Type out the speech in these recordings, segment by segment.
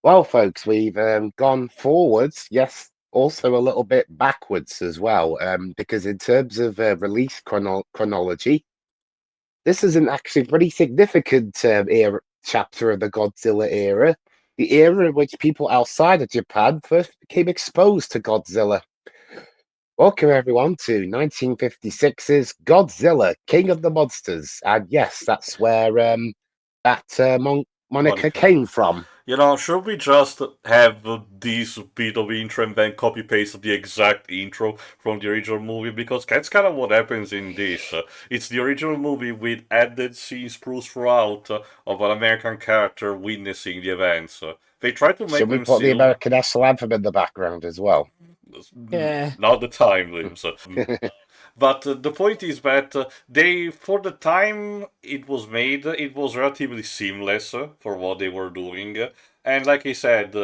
Well, folks, we've gone forwards, yes, also a little bit backwards as well, because in terms of release chronology, this is an actually pretty significant chapter of the Godzilla era, the era in which people outside of Japan first became exposed to Godzilla. Welcome, everyone, to 1956's Godzilla, King of the Monsters. And yes, that's where that moniker Monica. came from. Should we just have this bit of intro and then copy paste the exact intro from the original movie? Because that's kind of what happens in this. It's the original movie with added scenes spruced throughout of an American character witnessing the events. They try to make Should we them put the seem American national anthem in the background as well? Yeah. not the time limbs. But the point is that they, for the time it was made, it was relatively seamless for what they were doing. And like I said,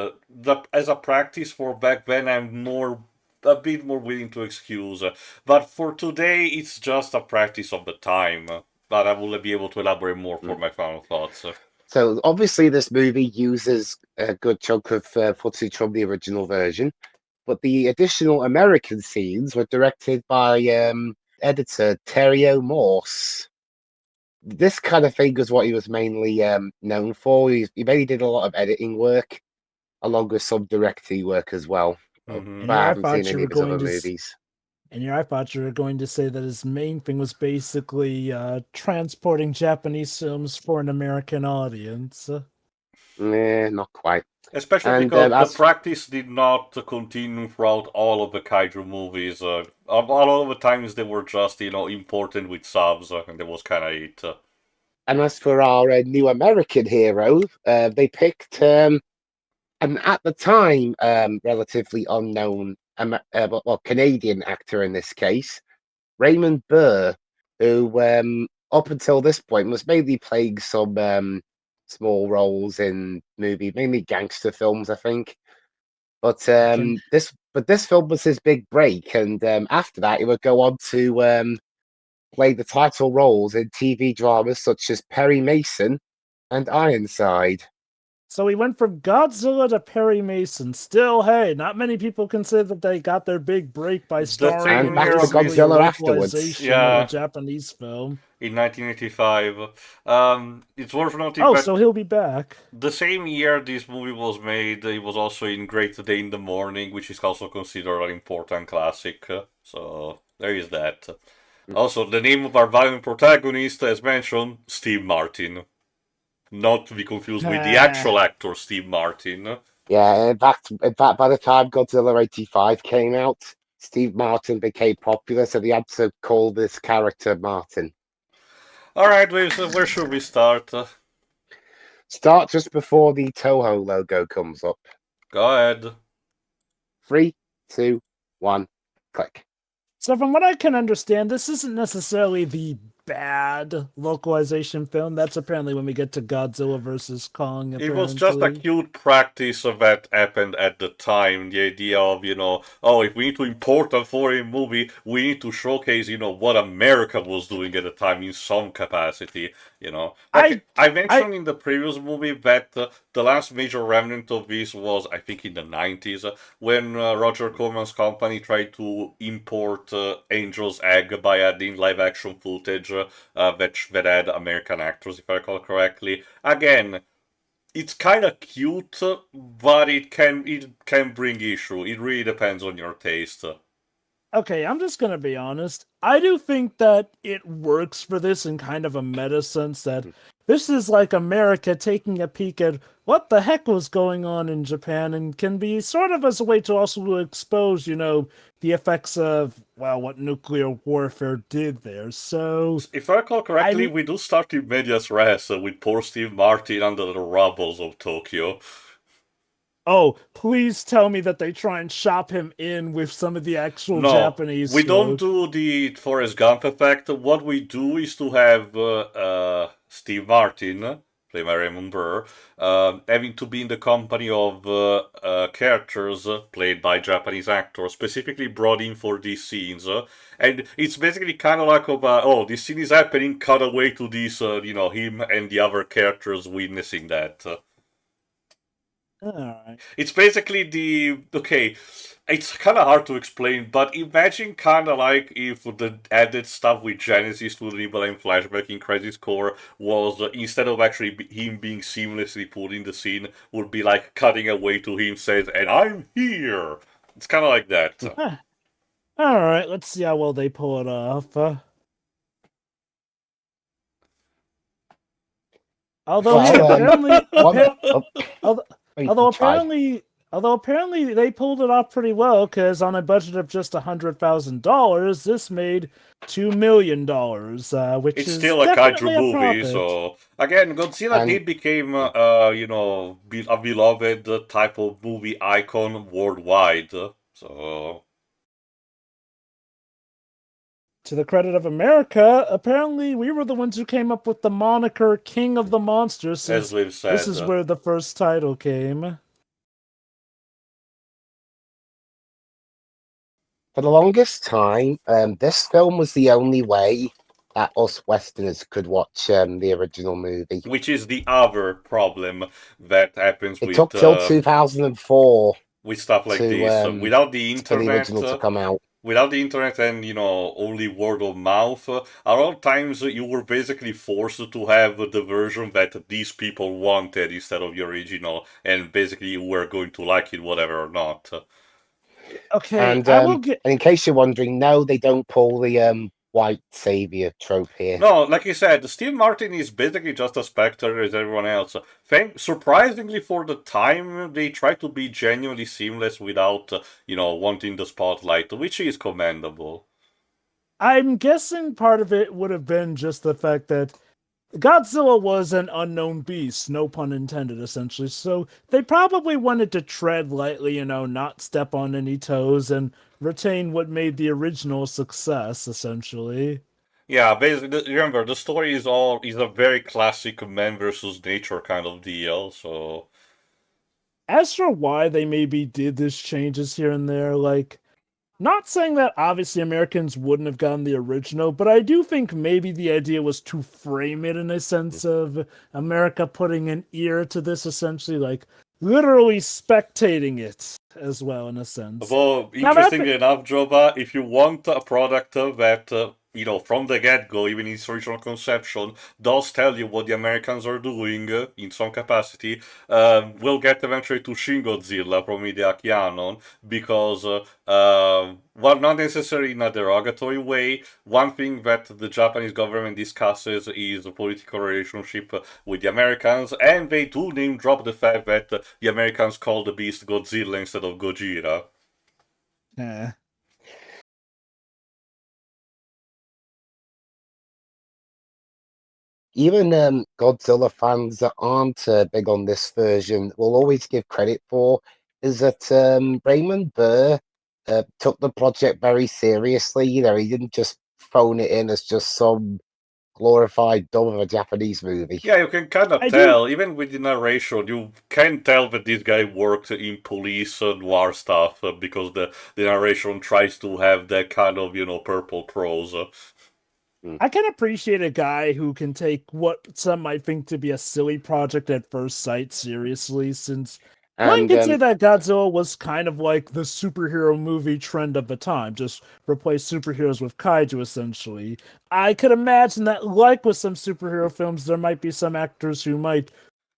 as a practice for back then, a bit more willing to excuse. But for today, it's just a practice of the time. But I will be able to elaborate more for my final thoughts. So obviously, this movie uses a good chunk of footage from the original version, but the additional American scenes were directed by editor Terry Morse. This kind of thing was what he was mainly known for. He mainly did a lot of editing work, along with some directing work as well. Mm-hmm. But I haven't seen any of his other movies. And I thought you were going to say that his main thing was basically transporting Japanese films for an American audience. Nah, not quite. Especially because the practice did not continue throughout all of the kaiju movies. All of the times they were just, important with subs, and that was kind of it. And as for our new American hero, they picked, and at the time, relatively unknown, Canadian actor in this case, Raymond Burr, who up until this point was mainly playing some small roles in movies, mainly gangster films, I think. But this film was his big break, and after that, he would go on to play the title roles in TV dramas such as Perry Mason and Ironside. So we went from Godzilla to Perry Mason. Still, hey, not many people can say that they got their big break by starring and back to Godzilla afterwards. Yeah, of a Japanese film in 1985. It's worth noting that so he'll be back. The same year this movie was made, it was also in Great Day in the Morning, which is also considered an important classic. So there is that. Also, the name of our violent protagonist, as mentioned, Steve Martin. Not to be confused with the actual actor Steve Martin. Yeah, in fact, by the time Godzilla 85 came out, Steve Martin became popular, so they had to call this character Martin. Alright, where should we start? Start just before the Toho logo comes up. Go ahead. 3, 2, 1, click. So from what I can understand, this isn't necessarily the bad localization film. That's apparently when we get to Godzilla versus Kong. It was just a cute practice that happened at the time. The idea of, if we need to import a foreign movie, we need to showcase, what America was doing at the time in some capacity, I mentioned in the previous movie that the last major remnant of this was, I think, in the 90s, when Roger Corman's company tried to import Angel's Egg by adding live-action footage that had American actors, if I recall correctly. Again, it's kind of cute, but it can bring issue. It really depends on your taste. Okay, I'm just gonna be honest. I do think that it works for this in kind of a meta sense that this is like America taking a peek at what the heck was going on in Japan and can be sort of as a way to also expose, the effects of, what nuclear warfare did there. So, if I recall correctly, we do start in medias res with poor Steve Martin under the rubbles of Tokyo. Oh, please tell me that they try and shop him in with some of the actual Japanese we don't do the Forrest Gump effect. What we do is to have Steve Martin, played by Raymond Burr, having to be in the company of characters played by Japanese actors, specifically brought in for these scenes. And it's basically kind of like, this scene is happening, cut away to this, him and the other characters witnessing that. All right. It's basically the okay. It's kind of hard to explain, but imagine kind of like if the added stuff with Genesis to Rebel and Flashback in Crisis Core was instead of actually him being seamlessly put in the scene, would be like cutting away to him says, "And I'm here." It's kind of like that. All right. Let's see how well they pull it off. Although Well, apparently, one, although, you although can try. apparently they pulled it off pretty well, because on a budget of just $100,000, this made $2 million, which It's is still a kaiju definitely a movie, profit. so again, Godzilla And did become, a beloved type of movie icon worldwide. So To the credit of America, apparently we were the ones who came up with the moniker King of the Monsters, as since we've said, this is where the first title came. for the longest time, this film was the only way that us Westerners could watch the original movie. which is the other problem that happens It took till 2004 with stuff like to this. Without the for the internet, original to come out. without the internet and only word of mouth, a lot of times you were basically forced to have the version that these people wanted instead of the original, and basically you were going to like it whatever or not. Okay, And I will get. and in case you're wondering, no, they don't pull the white savior trope here. No, like you said, Steve Martin is basically just a spectator as everyone else. Surprisingly, for the time, they try to be genuinely seamless without, wanting the spotlight, which is commendable. I'm guessing part of it would have been just the fact that Godzilla was an unknown beast, no pun intended, essentially. So they probably wanted to tread lightly, not step on any toes, and retain what made the original a success, essentially. Yeah, basically, remember the story is a very classic man versus nature kind of deal. So As for why they maybe did this changes here and there, like, not saying that obviously Americans wouldn't have gotten the original, but I do think maybe the idea was to frame it in a sense of America putting an ear to this, essentially, like literally spectating it as well, in a sense. Well, Now that interestingly enough, Joba, if you want a product that, from the get-go, even in its original conception, does tell you what the Americans are doing in some capacity, we'll get eventually to Shin Godzilla from Hideaki Anno, because, well, not necessarily in a derogatory way, one thing that the Japanese government discusses is the political relationship with the Americans, and they do name drop the fact that the Americans call the beast Godzilla instead of Gojira. eh. Even Godzilla fans that aren't big on this version will always give credit for is that Raymond Burr took the project very seriously. He didn't just phone it in as just some glorified dub of a Japanese movie. Yeah, you can kind of I do. tell, even with the narration, you can tell that this guy worked in police noir stuff because the narration tries to have that kind of, purple prose. I can appreciate a guy who can take what some might think to be a silly project at first sight seriously, since one And could say that Godzilla was kind of like the superhero movie trend of the time, just replace superheroes with kaiju, essentially. I could imagine that, like with some superhero films, there might be some actors who might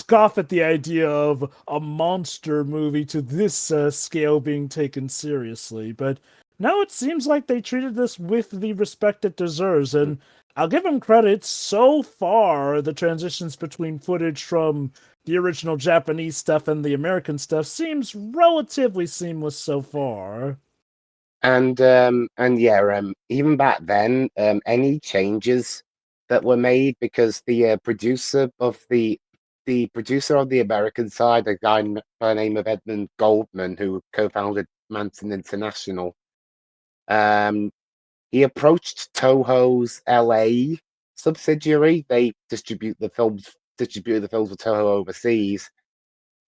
scoff at the idea of a monster movie to this scale being taken seriously, but no, it seems like they treated this with the respect it deserves, and I'll give them credit. So far, the transitions between footage from the original Japanese stuff and the American stuff seems relatively seamless so far. and yeah, even back then, any changes that were made because the producer of the American side, a guy by the name of Edmund Goldman, who co-founded Manson International, he approached Toho's LA subsidiary. They distributed the films with Toho overseas,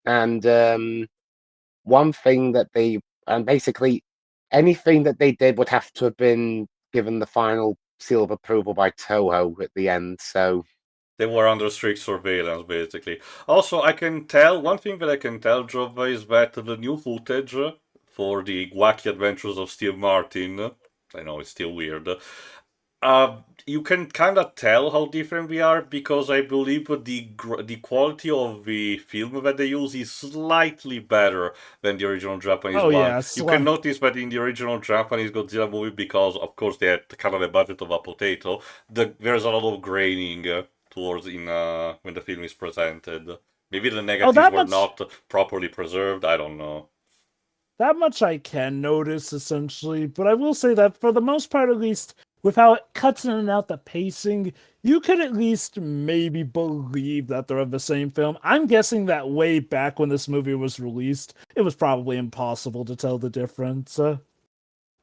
and one thing that basically anything that they did would have to have been given the final seal of approval by Toho at the end. So They were under strict surveillance, basically. Also, I can tell, one thing that I can tell, Jova, is that the new footage for the wacky adventures of Steve Martin, I know it's still weird, you can kind of tell how different we are because I believe the quality of the film that they use is slightly better than the original Japanese Oh one. yeah, You can notice that in the original Japanese Godzilla movie, because of course they had kind of a budget of a potato, there's a lot of graining towards when the film is presented. Maybe the negatives were not properly preserved. I don't know. That much I can notice, essentially, but I will say that for the most part, at least, with how it cuts in and out the pacing, you could at least maybe believe that they're of the same film. I'm guessing that way back when this movie was released, it was probably impossible to tell the difference.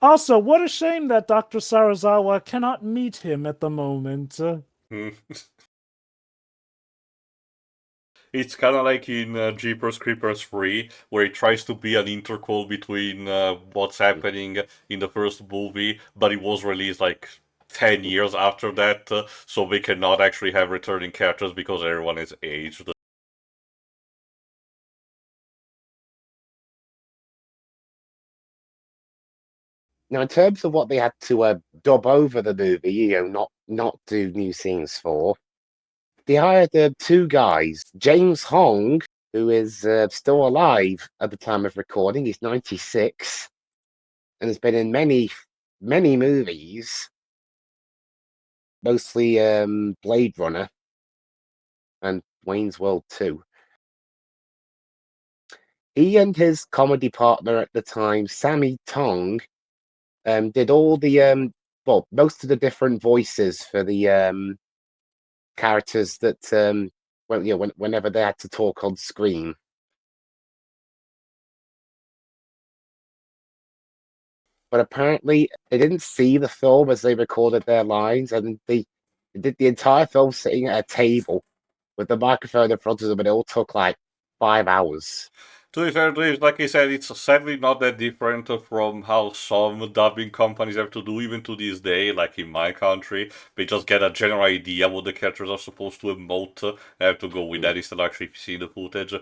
Also, what a shame that Dr. Sarazawa cannot meet him at the moment. It's kind of like in Jeepers Creepers 3, where it tries to be an interquel between what's happening in the first movie, but it was released like 10 years after that, so they cannot actually have returning characters because everyone is aged. Now, in terms of what they had to dub over the movie, not do new scenes for, they hired two guys. James Hong, who is still alive at the time of recording, he's 96, and has been in many movies, mostly Blade Runner and Wayne's World 2. He and his comedy partner at the time, Sammy Tong, did all the most of the different voices for the characters that whenever they had to talk on screen. But apparently they didn't see the film as they recorded their lines, and they did the entire film sitting at a table with the microphone in front of them, and it all took like 5 hours. To be fair, like I said, it's sadly not that different from how some dubbing companies have to do even to this day, like in my country. They just get a general idea what the characters are supposed to emote, and have to go with that instead of actually seeing the footage.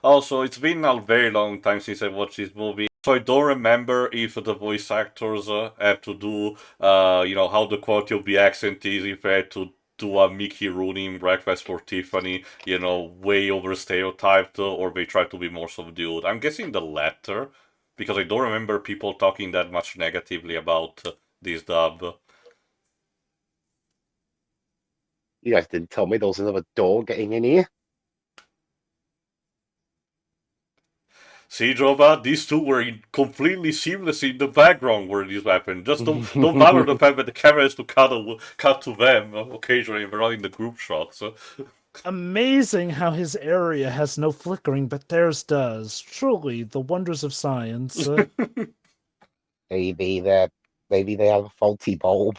Also, it's been a very long time since I watched this movie, so I don't remember if the voice actors have to do, how the quality of the accent is, if they had to do a Mickey Rooney in Breakfast for Tiffany, way over stereotyped, or they try to be more subdued. I'm guessing the latter, because I don't remember people talking that much negatively about this dub. You guys didn't tell me there was another door getting in here. See, Jova, these two were completely seamless in the background where this happened. Just don't bother the fact that the camera has to cut to them occasionally. We're not in the group shots. Amazing how his area has no flickering, but theirs does. Truly, the wonders of science. Maybe they have a faulty bulb.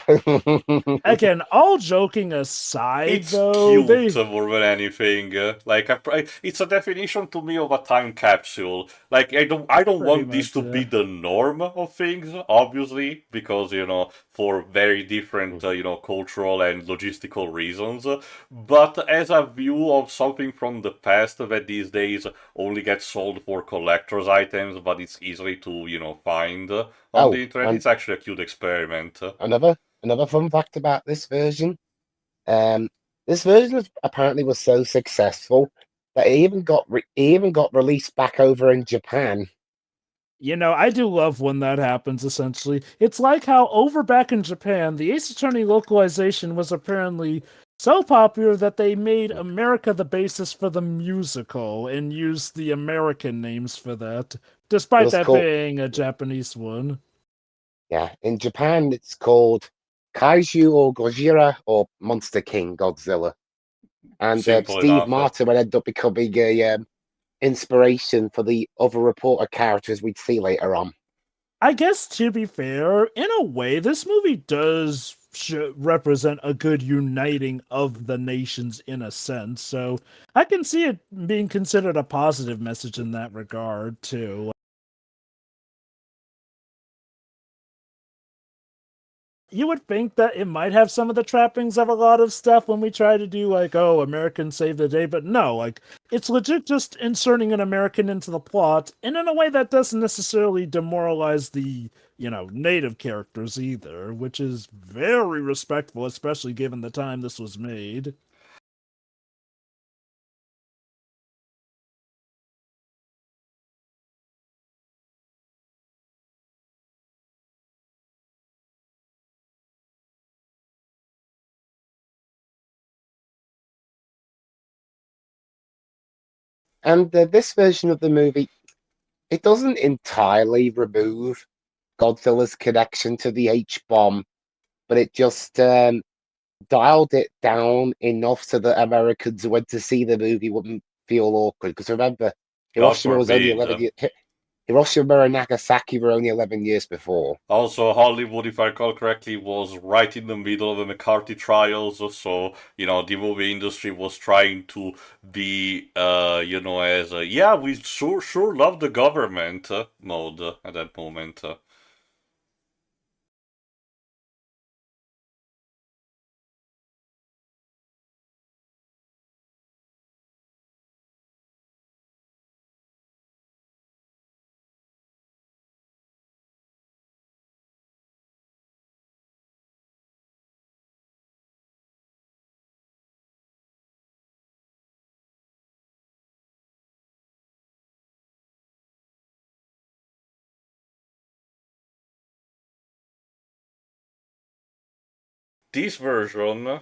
Again, all joking aside, it's though, cute more than anything. It's a definition to me of a time capsule. Like I don't want this to be the norm of things, obviously, because for very different cultural and logistical reasons. But as a view of something from the past that these days only gets sold for collector's items, but it's easily to find on the internet, it's actually a cute experiment. Another fun fact about this version. This version apparently was so successful that it even got released back over in Japan. I do love when that happens, essentially. It's like how over back in Japan, the Ace Attorney localization was apparently so popular that they made America the basis for the musical and used the American names for that, despite that being a Japanese one. Yeah, in Japan it's called Kaiju or Gojira or Monster King Godzilla. And Steve Martin would end up becoming a inspiration for the other reporter characters we'd see later on. I guess, to be fair, in a way, this movie does represent a good uniting of the nations in a sense, so I can see it being considered a positive message in that regard, too. you would think that it might have some of the trappings of a lot of stuff when we try to do like, oh, American save the day, but no, like it's legit just inserting an American into the plot, and in a way that doesn't necessarily demoralize the, native characters either, which is very respectful, especially given the time this was made. And this version of the movie, it doesn't entirely remove Godzilla's connection to the H bomb, but it just dialed it down enough so that Americans who went to see the movie wouldn't feel awkward. Because remember, Hiroshima was only 11 years. Hiroshima and Nagasaki were only 11 years before. Also, Hollywood, if I recall correctly, was right in the middle of the McCarthy trials, so, the movie industry was trying to be, as a, yeah, we sure love the government mode at that moment. This version,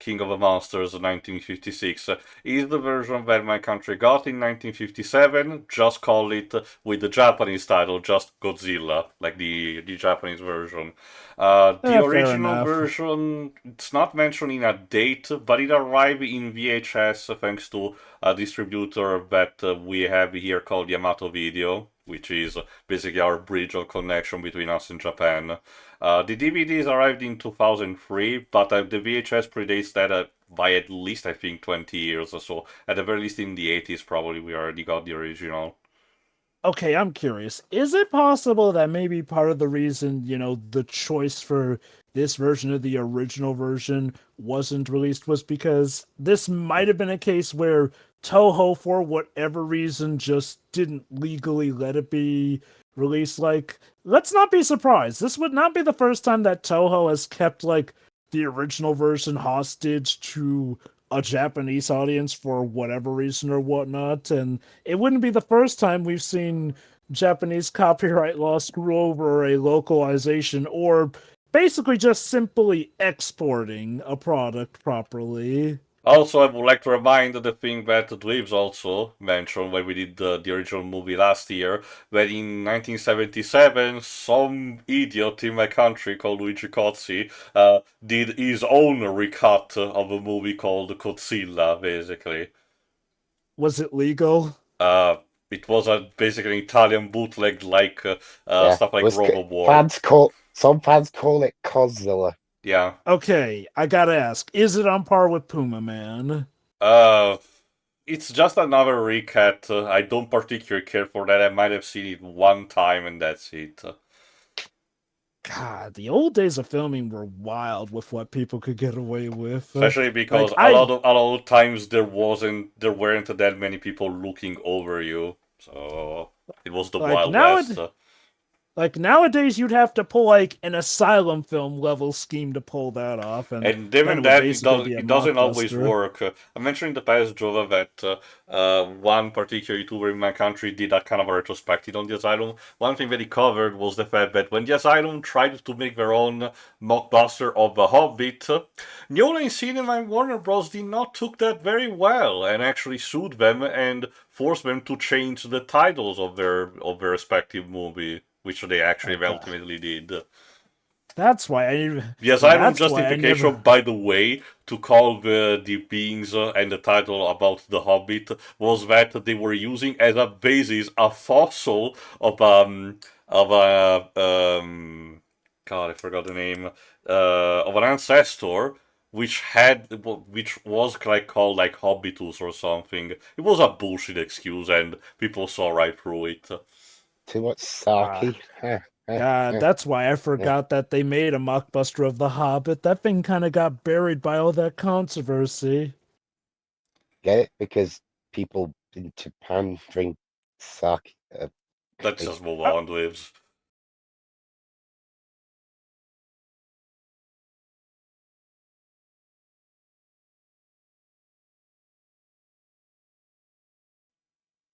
King of the Monsters 1956, is the version that my country got in 1957. Just call it with the Japanese title, just Godzilla, like the Japanese version. The original version, it's not mentioned in a date, but it arrived in VHS thanks to a distributor that we have here called Yamato Video, which is basically our bridge of connection between us and Japan. The DVDs arrived in 2003, but the VHS predates that by at least, I think, 20 years or so. At the very least in the 80s, probably, we already got the original. Okay, I'm curious. Is it possible that maybe part of the reason, the choice for this version of the original version wasn't released was because this might have been a case where Toho, for whatever reason, just didn't legally let it be released? Like, let's not be surprised. This would not be the first time that Toho has kept, like, the original version hostage to a Japanese audience for whatever reason or whatnot, and it wouldn't be the first time we've seen Japanese copyright law screw over a localization or basically just simply exporting a product properly. Also, I would like to remind the thing that Dweebs also mentioned when we did the original movie last year, that in 1977, some idiot in my country called Luigi Cozzi did his own recut of a movie called Godzilla, basically. Was it legal? It was basically an Italian bootleg, like stuff like RoboWar. Some fans call it Godzilla. Yeah. Okay, I gotta ask, is it on par with Puma Man? It's just another recut. I don't particularly care for that. I might have seen it one time and that's it. God, the old days of filming were wild with what people could get away with. Especially because a lot of times there weren't that many people looking over you. So it was the Wild West. Like, nowadays, you'd have to pull, like, an Asylum film level scheme to pull that off. And even that, it doesn't always work. I mentioned in the past, Jova, that one particular YouTuber in my country did a kind of a retrospective on the Asylum. One thing that he covered was the fact that when the Asylum tried to make their own mockbuster of The Hobbit, New Line Cinema and Warner Bros. Did not took that very well and actually sued them and forced them to change the titles of their respective movie, which they actually ultimately did. That's why the Asylum justification, by the way, to call the beings and the title about the Hobbit was that they were using as a basis a fossil of God, I forgot the name, of an ancestor which was called like Hobbitus or something. It was a bullshit excuse, and people saw right through it. Too much sake. God, that's why I forgot that they made a mockbuster of The Hobbit. That thing kind of got buried by all that controversy. Get it? Because people in Japan drink sake. Let's just move Oh, on, Lives.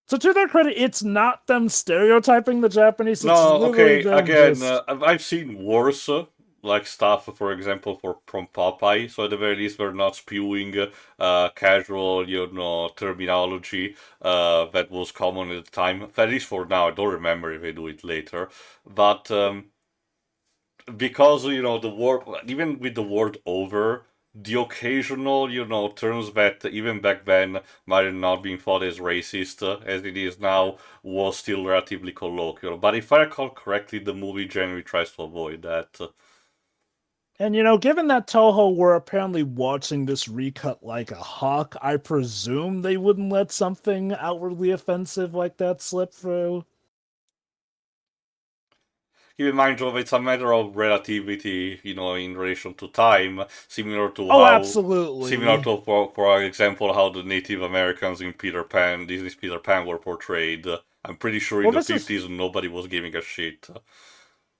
so to their credit, it's not them stereotyping the Japanese. It's No, literally okay, them again, just. I've seen worse, like stuff, for example, from Popeye, so at the very least we're not spewing casual, terminology that was common at the time, at least for now. I don't remember if they do it later, but because, the word, even with the word over, the occasional, terms that even back then might have not been thought as racist as it is now was still relatively colloquial. But if I recall correctly, the movie generally tries to avoid that. And given that Toho were apparently watching this recut like a hawk, I presume they wouldn't let something outwardly offensive like that slip through. Keep in mind, Joe, it's a matter of relativity, in relation to time, similar to Oh, similar absolutely. to, for example, how the Native Americans in Disney's Peter Pan were portrayed. I'm pretty sure in Well, the this is 50s nobody was giving a shit.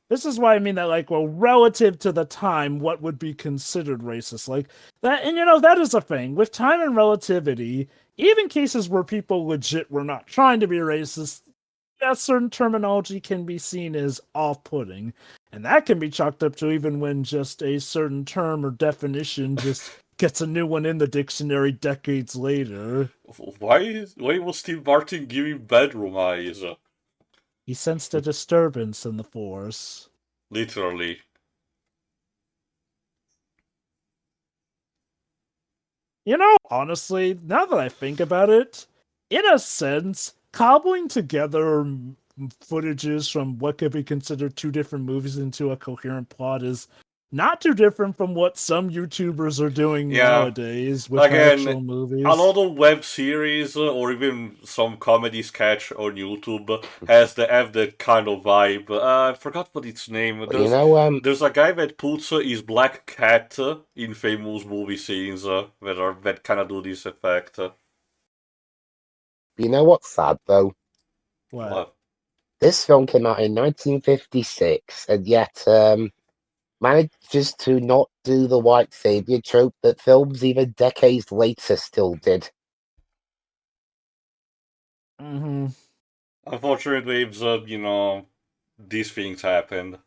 This is why I mean that, like, well, relative to the time, what would be considered racist? Like, that, and that is a thing. With time and relativity, even cases where people legit were not trying to be racist, that certain terminology can be seen as off putting. And that can be chalked up to even when just a certain term or definition just gets a new one in the dictionary decades later. Why was Steve Martin giving bedroom eyes? He sensed a disturbance in the force. Literally. Honestly, now that I think about it, in a sense, cobbling together footages from what could be considered two different movies into a coherent plot is not too different from what some YouTubers are doing Yeah. nowadays with Again, actual a movies. lot of web series or even some comedy sketch on YouTube have that kind of vibe. I forgot what its name. But you know, There's a guy that puts his black cat in famous movie scenes that kind of do this effect. you know what's sad though? What? Well, This film came out in 1956, and yet manages to not do the white savior trope that films even decades later still did. hmm unfortunately, these things happened.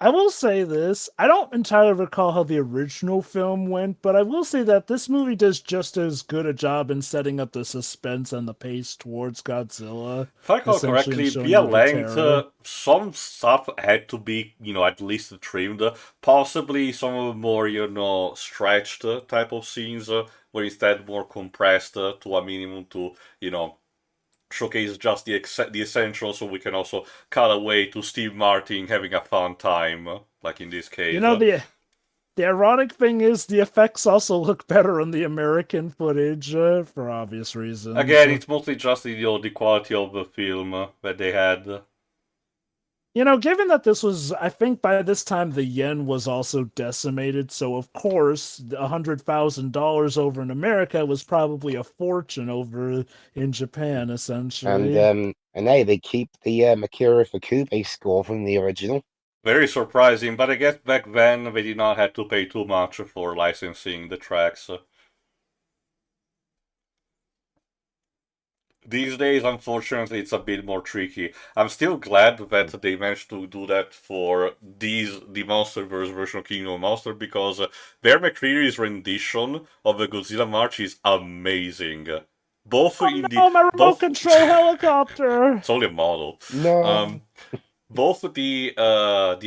I will say this. I don't entirely recall how the original film went, but I will say that this movie does just as good a job in setting up the suspense and the pace towards Godzilla, If I recall essentially in correctly, showing via you the length, terror. some stuff had to be, at least trimmed. Possibly some of the more, stretched type of scenes were instead more compressed to a minimum to, showcase just the essentials, so we can also cut away to Steve Martin having a fun time, like in this You case. know, the ironic thing is the effects also look better on the American footage for obvious reasons. Again, it's mostly just the quality of the film that they had. Given that this was, I think by this time the yen was also decimated, so of course, $100,000 over in America was probably a fortune over in Japan, And essentially. hey, they keep the Makira Fukube score from the original. Very surprising, but I guess back then they did not have to pay too much for licensing the tracks. These days, unfortunately, it's a bit more tricky. I'm still glad that they managed to do that for the Monsterverse version of Kingdom Monster, because Bear McCreary's rendition of the Godzilla March is amazing. Both Oh in the no, my remote both control helicopter! it's only a model. No. Um, both the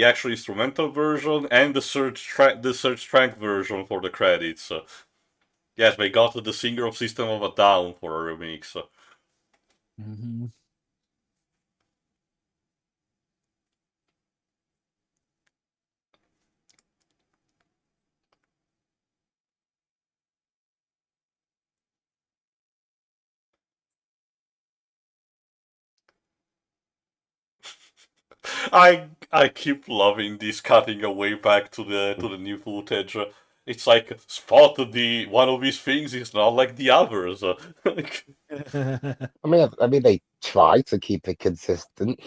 actual instrumental version and the search track version for the credits. Yes, they got the singer of System of a Down for a remix. hmm I keep loving this cutting away back to the new footage. It's like spot the one of these things is not like the others. Like, I mean, they try to keep it consistent.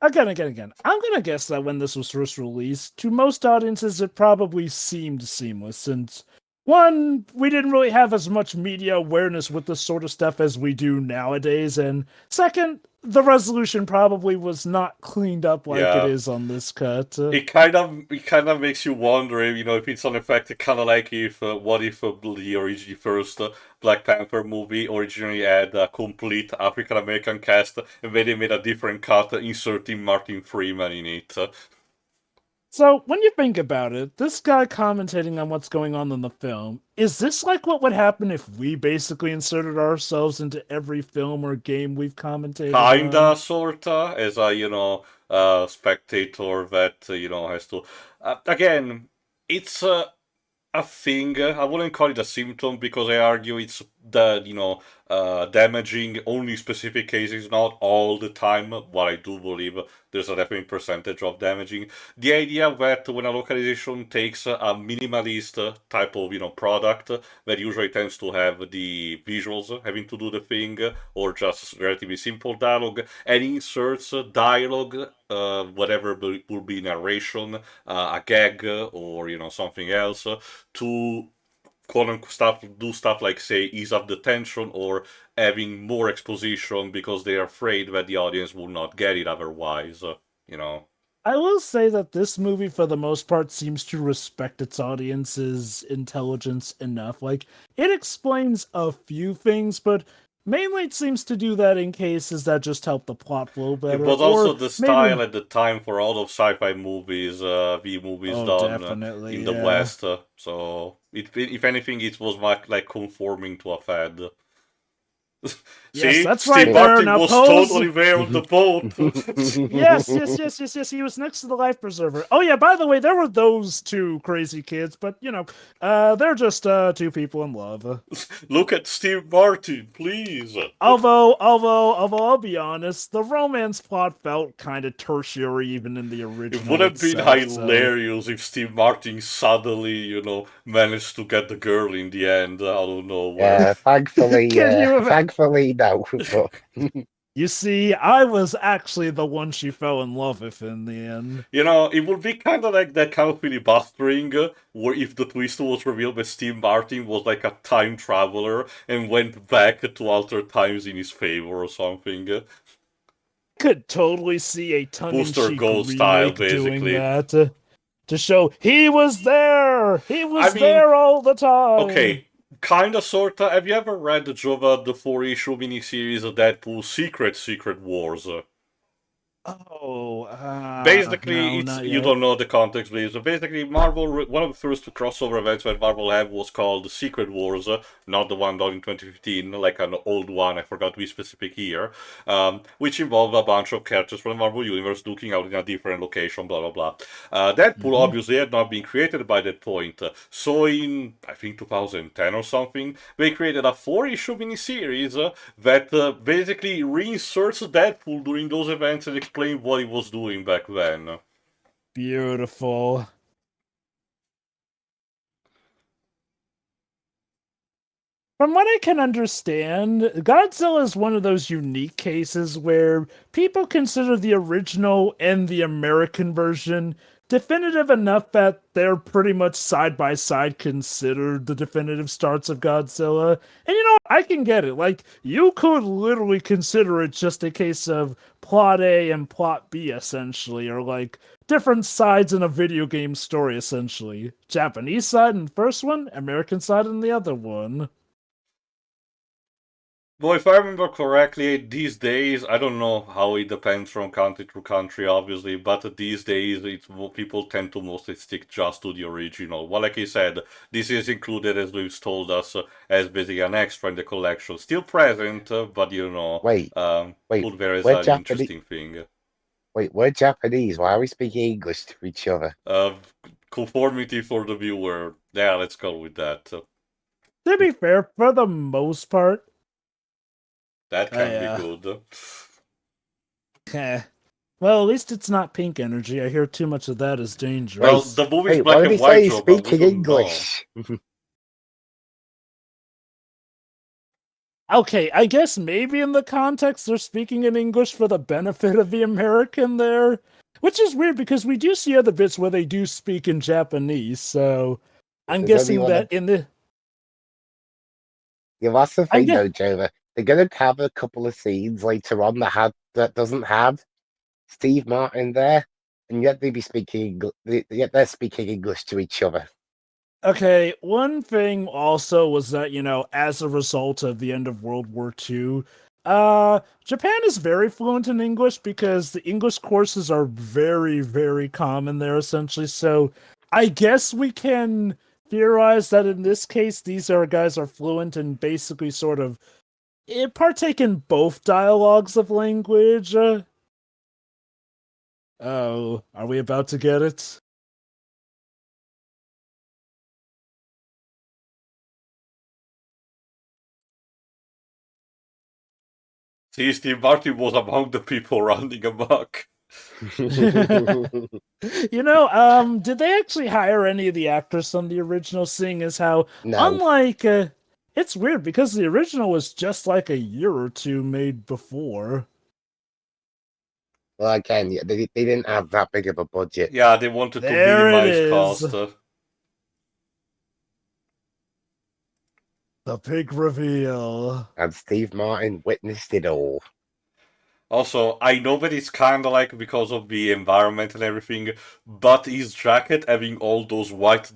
Again. I'm gonna guess that when this was first released, to most audiences, it probably seemed seamless since one, we didn't really have as much media awareness with this sort of stuff as we do nowadays, and second, the resolution probably was not cleaned up like it yeah. is on this cut. It kind of makes you wonder, if it's an effect, kind of like if what if the first Black Panther movie originally had a complete African American cast, and then they made a different cut inserting Martin Freeman in it. So, when you think about it, this guy commentating on what's going on in the film, is this like what would happen if we basically inserted ourselves into every film or game we've commentated Kinda, on? sorta, as a spectator that has to. Again, it's a thing. I wouldn't call it a symptom because I argue it's damaging only specific cases, not all the time. What I do believe there's a definite percentage of damaging. The idea that when a localization takes a minimalist type of product that usually tends to have the visuals having to do the thing or just relatively simple dialogue and inserts dialogue, whatever will be narration, a gag, or something else to quote unquote stuff like say ease up the tension or having more exposition because they're afraid that the audience will not get it otherwise. I will say that this movie, for the most part, seems to respect its audience's intelligence enough. Like, it explains a few things, but mainly it seems to do that in cases that just help the plot flow better. It was also or the style maybe... at the time for all of sci-fi movies, B-movies Oh, done definitely, in the yeah. West. So, if anything, it was like conforming to a fad. Yes, See, that's Steve right there. Martin Now was pose. totally there on the boat. Yes. He was next to the life preserver. Oh yeah, by the way, there were those two crazy kids, but they're just two people in love. Look at Steve Martin, please. Although I'll be honest, the romance plot felt kind of tertiary even in the It original would have been itself. So hilarious if Steve Martin suddenly, managed to get the girl in the end out of nowhere. Thankfully, can you? thankfully, no. But You see, I was actually the one she fell in love with in the end. It would be kind of like that kind of filibustering where if the twist was revealed that Steve Martin was like a time traveler and went back to altered times in his favor or something. Could totally see a Booster tongue-in-cheek Gold style, remake doing basically. that to show he was there. He was I mean, there all the time. Okay, kinda sorta. Have you ever read the 4-issue miniseries of Deadpool Secret Wars? Oh, Basically, no, it's not you yet. don't know the context, please. So basically, Marvel, one of the first crossover events that Marvel had was called Secret Wars, not the one done in 2015, like an old one. I forgot to be specific here, which involved a bunch of characters from the Marvel Universe duking out in a different location. Blah blah blah. Deadpool obviously had not been created by that point, so in I think 2010 or something, they created a 4-issue miniseries that basically reinserts Deadpool during those events and explain what he was doing back then. Beautiful. From what I can understand, Godzilla is one of those unique cases where people consider the original and the American version definitive enough that they're pretty much side by side considered the definitive starts of Godzilla. And I can get it. Like, you could literally consider it just a case of plot A and plot B, essentially, or like different sides in a video game story, essentially. Japanese side in the first one, American side in the other one. Well, if I remember correctly, these days, I don't know how it depends from country to country, obviously, but these days, people tend to mostly stick just to the original. Well, like I said, this is included, as Luis told us, as basically an extra in the collection. Still present, but, wait, put there as we're an Japanese. interesting thing. Wait, we're Japanese. Why are we speaking English to each other? Conformity for the viewer. Yeah, let's go with that. To be fair, for the most part, That can be good. Well, at least it's not pink energy. I hear too much of that is dangerous. Well, the movie's Hey, black why did and he say white, he's Joe, but we speaking don't know. English? Okay, I guess maybe in the context they're speaking in English for the benefit of the American there, which is weird because we do see other bits where they do speak in Japanese. So I'm There's guessing only one that in the Yeah, that's the I'm thing, guess though, Joe. They're going to have a couple of scenes later on that doesn't have Steve Martin there, and yet yet they're speaking English to each other. Okay, one thing also was that, as a result of the end of World War II, Japan is very fluent in English because the English courses are very, very common there, essentially. So I guess we can theorize that in this case, these guys are fluent and basically sort of partake in both dialogues of language. Oh, are we about to get it? See, Steve Martin was among the people running amok. Did they actually hire any of the actors from the original, seeing as how, No. unlike, it's weird because the original was just like a year or two made before. Well, again, yeah, they didn't have that big of a budget. Yeah, they wanted to There it minimize is. cost. The big reveal. And Steve Martin witnessed it all. Also, I know that it's kind of like because of the environment and everything, but his jacket having all those white,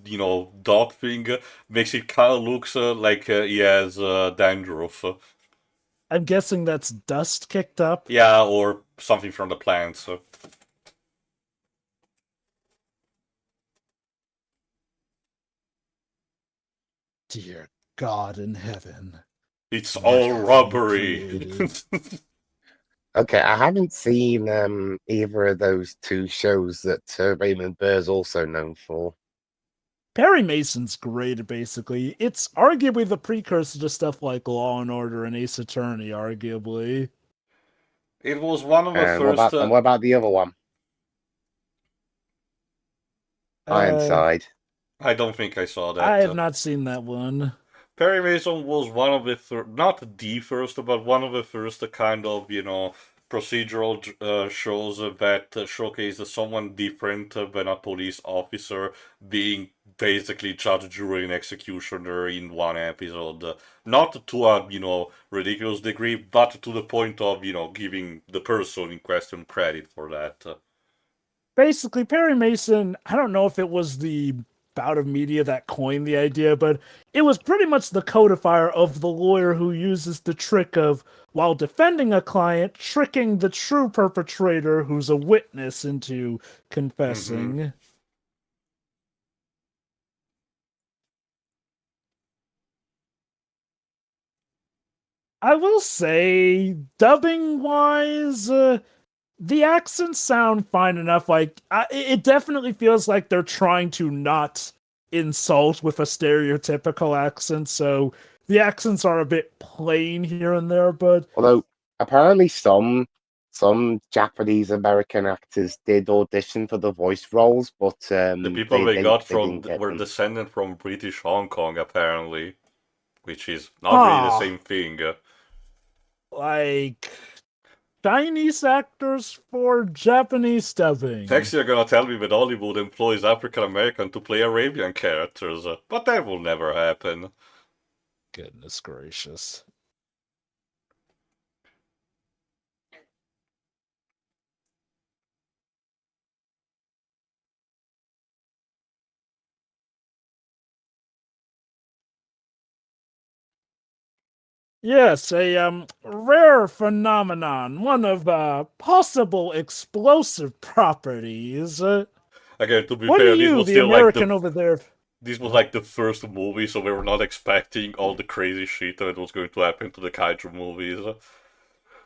dot thing makes it kind of looks like he has dandruff. I'm guessing that's dust kicked up. Yeah, or something from the plants. Dear God in heaven. It's What all have you robbery. created? Okay, I haven't seen either of those two shows that Raymond Burr's also known for. Perry Mason's great, basically. It's arguably the precursor to stuff like Law and Order and Ace Attorney, arguably. It was one of the And first. what about the other one? Ironside. I don't think I saw that. I have not seen that one. Perry Mason was one of the not the first, but one of the first kind of procedural shows that showcased someone different than a police officer being basically judge, jury, and executioner in one episode. Not to a ridiculous degree, but to the point of giving the person in question credit for that. Basically, Perry Mason, I don't know if it was the bout of media that coined the idea, but it was pretty much the codifier of the lawyer who uses the trick of, while defending a client, tricking the true perpetrator who's a witness into confessing. Mm-hmm. I will say, dubbing wise, the accents sound fine enough. Like, it definitely feels like they're trying to not insult with a stereotypical accent, so the accents are a bit plain here and there, but Although apparently some Japanese American actors did audition for the voice roles, but The people they got didn't get were them. descended from British Hong Kong, apparently, which is not really the same thing. Like Chinese actors for Japanese dubbing. Next, you're gonna tell me that Hollywood employs African American to play Arabian characters, but that will never happen. Goodness gracious. Yes, a rare phenomenon, one of possible explosive properties. Again, to be What do fair, this you, was the still like American over there? this was like the first movie, so we were not expecting all the crazy shit that was going to happen to the kaiju movies.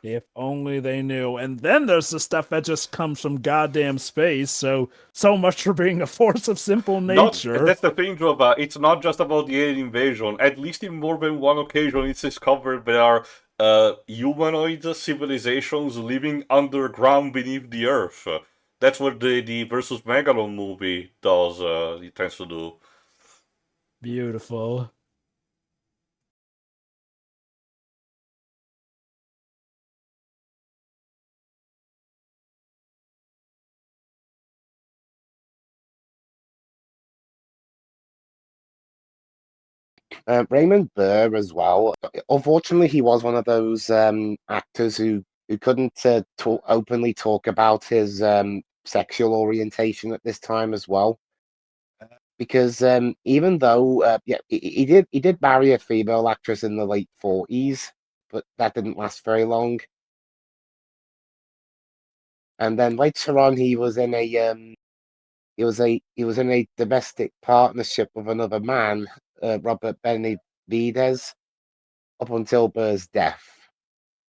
If only they knew. And then there's the stuff that just comes from goddamn space, so much for being a force of simple nature. That's the thing, Joba. It's not just about the alien invasion. At least in more than one occasion, it's discovered there are humanoid civilizations living underground beneath the earth. That's what the versus Megalon movie does. It tends to do. Beautiful. Raymond Burr as well. Unfortunately, he was one of those actors who couldn't openly talk about his sexual orientation at this time as well. Because even though he did marry a female actress in the late 40s, but that didn't last very long. And then later on, he was in a domestic partnership with another man, Robert Benavides, up until Burr's death.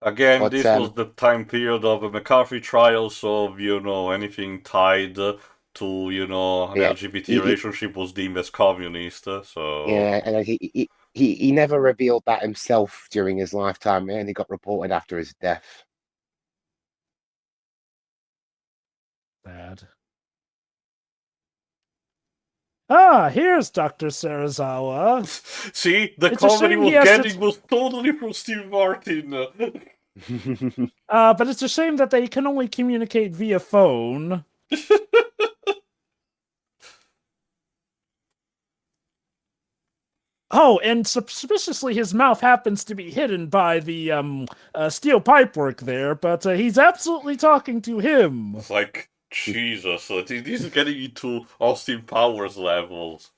Again, But this was the time period of the McCarthy trial, so, anything tied to, an yeah, LGBT he, relationship was deemed as communist, so... yeah, and he never revealed that himself during his lifetime, and he got reported after his death. Bad. Ah, here's Dr. Sarazawa. See, the It's a comedy shame was he has to getting was totally from Steve Martin. But it's a shame that they can only communicate via phone. Oh, and suspiciously, his mouth happens to be hidden by the steel pipework there, but he's absolutely talking to him. It's like, Jesus, this is getting into Austin Powers levels.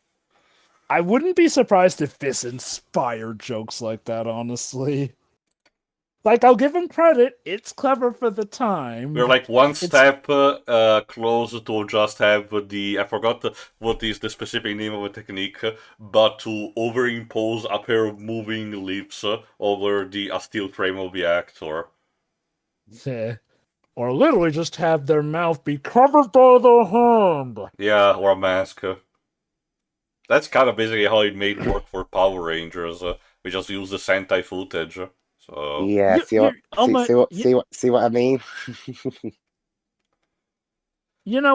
I wouldn't be surprised if this inspired jokes like that, honestly. Like, I'll give him credit, it's clever for the time. We're like one step closer to just have I forgot what is the specific name of the technique, but to overimpose a pair of moving lips over a steel frame of the actor. Or literally just have their mouth be covered by the hand. Yeah, or a mask. That's kind of basically how it made work for Power Rangers. We just use the Sentai footage. So Yeah, see what I mean?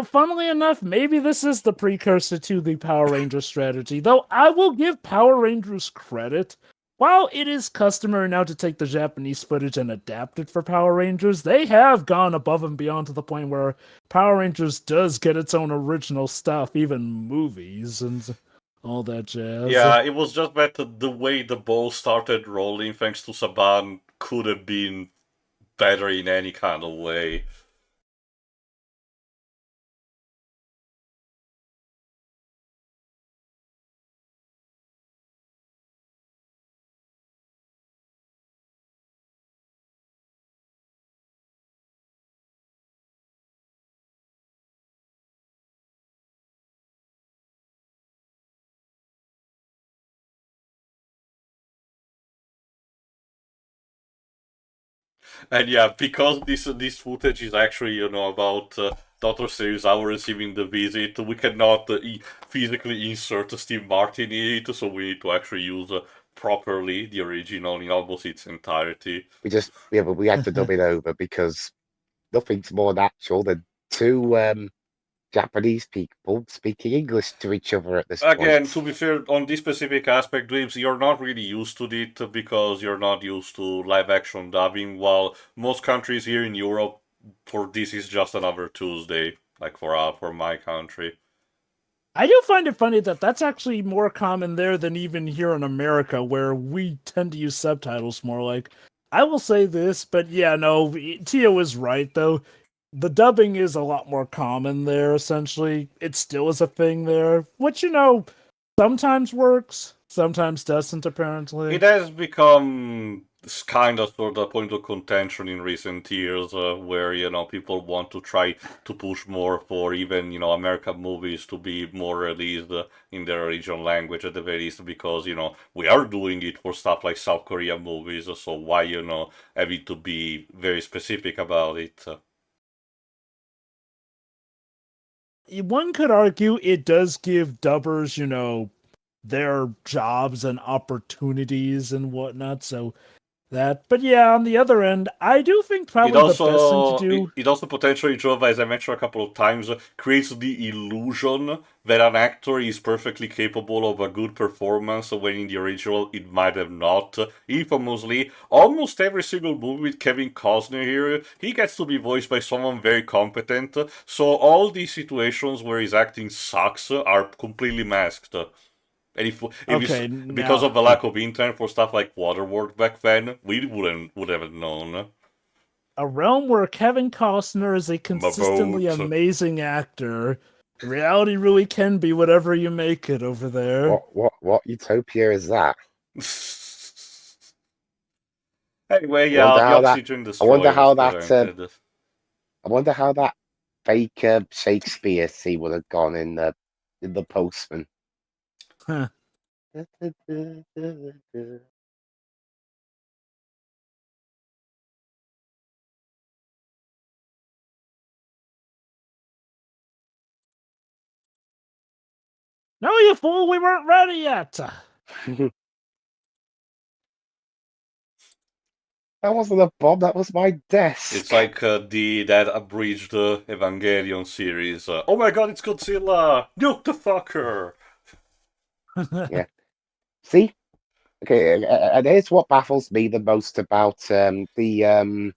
Funnily enough, maybe this is the precursor to the Power Ranger strategy, though I will give Power Rangers credit. While it is customary now to take the Japanese footage and adapt it for Power Rangers, they have gone above and beyond to the point where Power Rangers does get its own original stuff, even movies and all that jazz. Yeah, it was just that the way the ball started rolling, thanks to Saban, could have been better in any kind of way. And yeah, because this footage is actually, about Dr. Serizawa receiving the visit, we cannot physically insert Steve Martin in it, so we need to actually use properly the original in almost its entirety. But we had to dub it over because nothing's more natural than two Japanese people speaking English to each other at this Again, point. to be fair, on this specific aspect, Dreams, you're not really used to it because you're not used to live action dubbing, while most countries here in Europe, for this is just another Tuesday, like for my country. I do find it funny that that's actually more common there than even here in America, where we tend to use subtitles more. Like, I will say this, but yeah, no, Tio is right, though. The dubbing is a lot more common there, essentially. It still is a thing there, which, sometimes works, sometimes doesn't, apparently. It has become kind of sort of a point of contention in recent years, where people want to try to push more for even American movies to be more released in their original language at the very least, because we are doing it for stuff like South Korean movies, so why have it to be very specific about it? One could argue it does give dubbers, their jobs and opportunities and whatnot. So But yeah, on the other end, I do think probably the best thing to do. It also potentially, Jove, as I mentioned a couple of times, creates the illusion that an actor is perfectly capable of a good performance when in the original it might have not. Infamously, almost every single movie with Kevin Costner here, he gets to be voiced by someone very competent. So all these situations where his acting sucks are completely masked. And if it's Okay, because now of the lack of internet for stuff like Waterworld back then, we would have known. a realm where Kevin Costner is a My consistently boat. amazing actor. Reality really can be whatever you make it over there. What utopia is that? Anyway, I wonder yeah, the how that. oxygen I wonder destroyer was how that. presented. I wonder how that fake Shakespeare scene would have gone in the Postman. Huh. No, you fool, we weren't ready yet. That wasn't a bomb. That was my desk. It's like that abridged Evangelion series. Oh my god, it's Godzilla! Nuke the fucker! Yeah. See. Okay, and here's what baffles me the most about the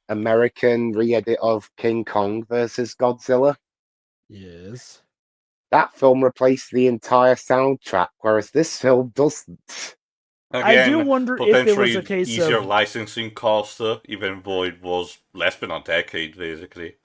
American re-edit of King Kong versus Godzilla. Yes. That film replaced the entire soundtrack, whereas this film doesn't. I do Again, wonder if it was a potentially case easier of licensing cost, even though it was less than a decade, basically.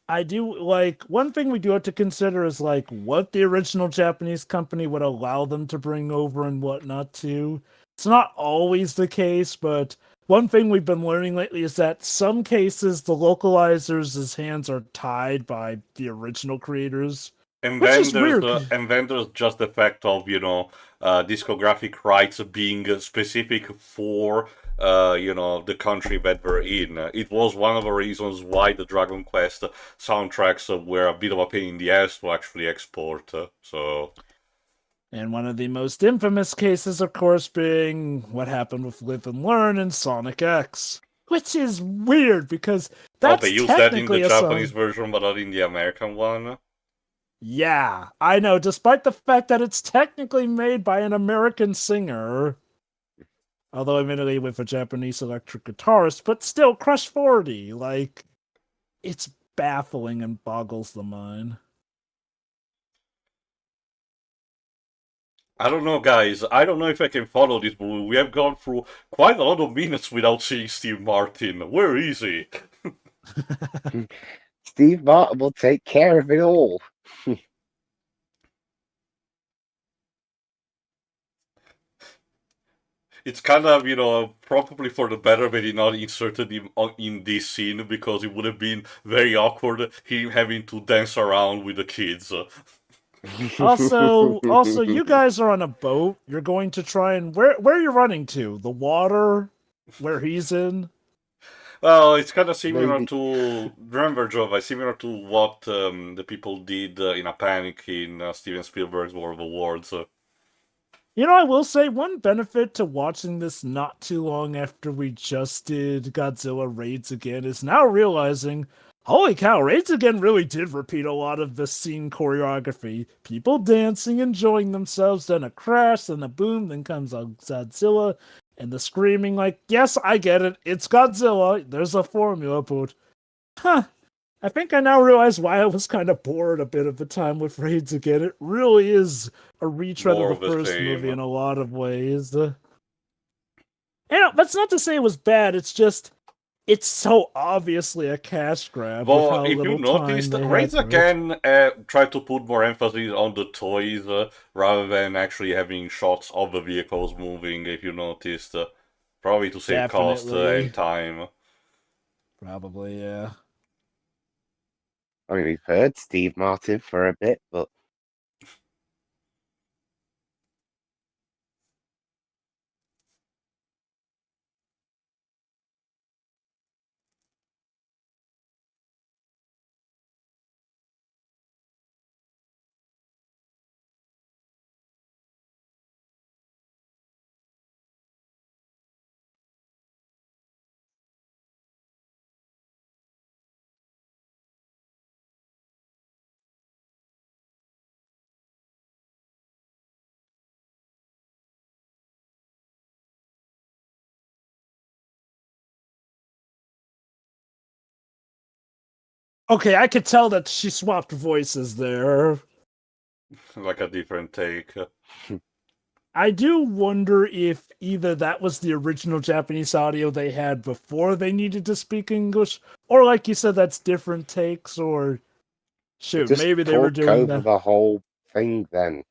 I do like one thing we do have to consider is like what the original Japanese company would allow them to bring over and what not to. It's not always the case, but one thing we've been learning lately is that some cases the localizers' hands are tied by the original creators, And which then is there's weird. the and then there's just the fact of discographic rights being specific for the country that we're in. It was one of the reasons why the Dragon Quest soundtracks were a bit of a pain in the ass to actually export. So And one of the most infamous cases, of course, being what happened with Live and Learn and Sonic X, which is weird because they that's used that in the technically a Japanese song. version, but not in the American one. Yeah, I know, despite the fact that it's technically made by an American singer, although admittedly with a Japanese electric guitarist, but still Crush 40. Like, it's baffling and boggles the mind. I don't know, guys. I don't know if I can follow this movie. We have gone through quite a lot of minutes without seeing Steve Martin. Where is he? Steve Martin will take care of it all. It's kind of, probably for the better that he not inserted him in this scene because it would have been very awkward him having to dance around with the kids. Also, you guys are on a boat. You're going to try and where are you running to? The water where he's in? Well, it's kind of similar Maybe. to, remember, Jova, similar to what the people did in a panic in Steven Spielberg's War of the Worlds. You know, I will say one benefit to watching this not too long after we just did Godzilla Raids Again is now realizing, holy cow, Raids Again really did repeat a lot of the scene choreography. People dancing, enjoying themselves, then a crash, then a boom, then comes a Godzilla, and the screaming like, yes, I get it, it's Godzilla, there's a formula, but, huh, I think I now realize why I was kind of bored a bit of the time with Raids Again. It really is a retread of More the of the first movie same. in a lot of ways. That's not to say it was bad. It's just it's so obviously a cash grab with Well, how if you little time noticed, they had Raids for it. Again tried to put more emphasis on the toys rather than actually having shots of the vehicles moving, if you noticed. Probably to save cost Definitely, and time. probably, yeah. I mean, we've heard Steve Martin for a bit, but Okay, I could tell that she swapped voices there. Like a different take. I do wonder if either that was the original Japanese audio they had before they needed to speak English, or like you said, that's different takes, or shoot, Just maybe they were talk doing over that. the whole thing then.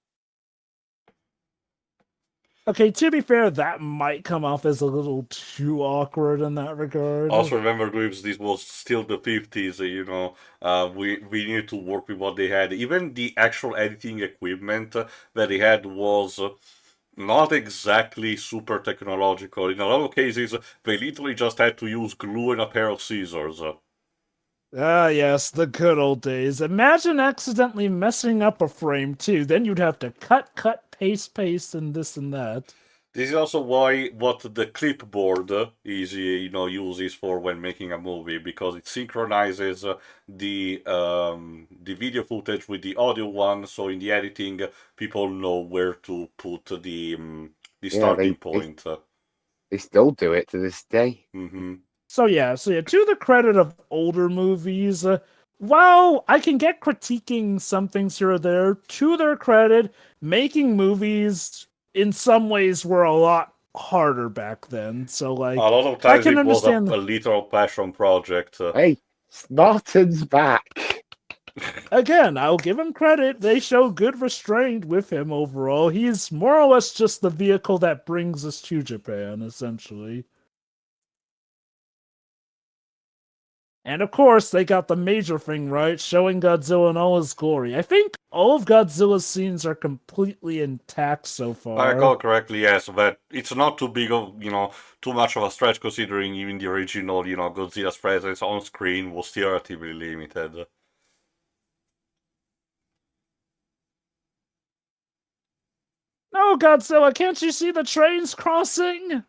Okay, to be fair, that might come off as a little too awkward in that regard. Also, remember, this was still the 50s, we needed to work with what they had. Even the actual editing equipment that they had was not exactly super technological. In a lot of cases, they literally just had to use glue and a pair of scissors. Ah, yes, the good old days. Imagine accidentally messing up a frame, too. Then you'd have to cut, paste, and this and that. This is also what the clipboard is, uses for when making a movie, because it synchronizes the video footage with the audio one, so in the editing, people know where to put the Yeah, starting point. they still do it to this day. Mm-hmm. So yeah, to the credit of older movies, while I can get critiquing some things here or there, to their credit, making movies in some ways were a lot harder back then. So like, A lot of I times can it was a understand. literal passion project. Hey, Smarten's back. Again, I'll give him credit. They show good restraint with him overall. He's more or less just the vehicle that brings us to Japan, essentially. And of course, they got the major thing right, showing Godzilla in all his glory. I think all of Godzilla's scenes are completely intact so If I recall far. correctly, yes, but it's not too big of, too much of a stretch considering even the original, Godzilla's presence on screen was still relatively limited. No, Godzilla, can't you see the trains crossing?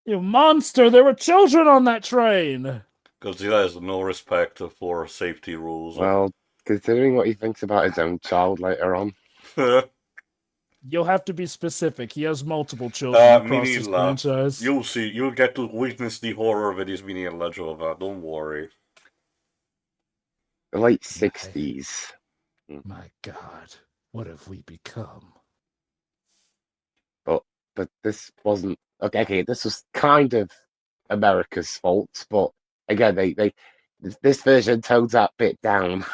You monster, there were children on that train! Godzilla has no respect for safety rules. Well, considering what he thinks about his own child later on. You'll have to be specific. He has multiple children across this Minilla, franchise. you'll see, you'll get to witness the horror that is Minilla Jova, don't worry. The late 60s. My God, what have we become? But this wasn't okay. This was kind of America's fault, but again, they this version tones that bit down.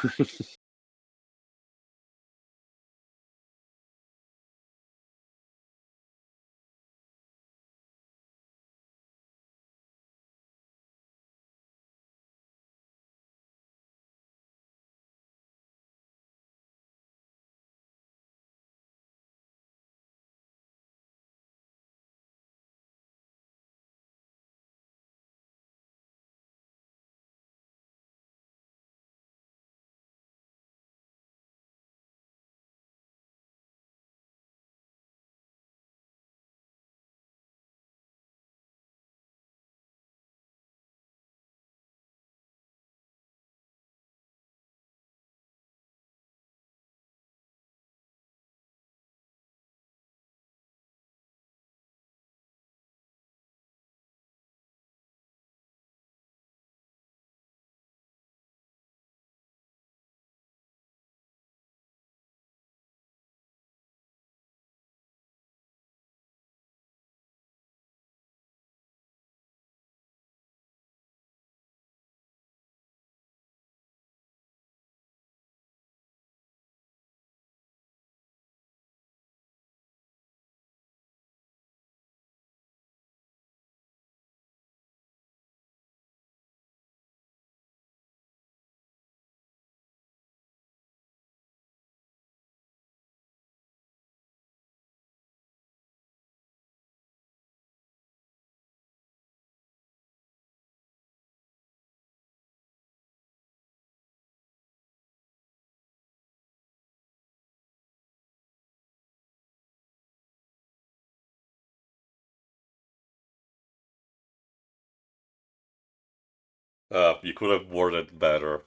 You could have worded better.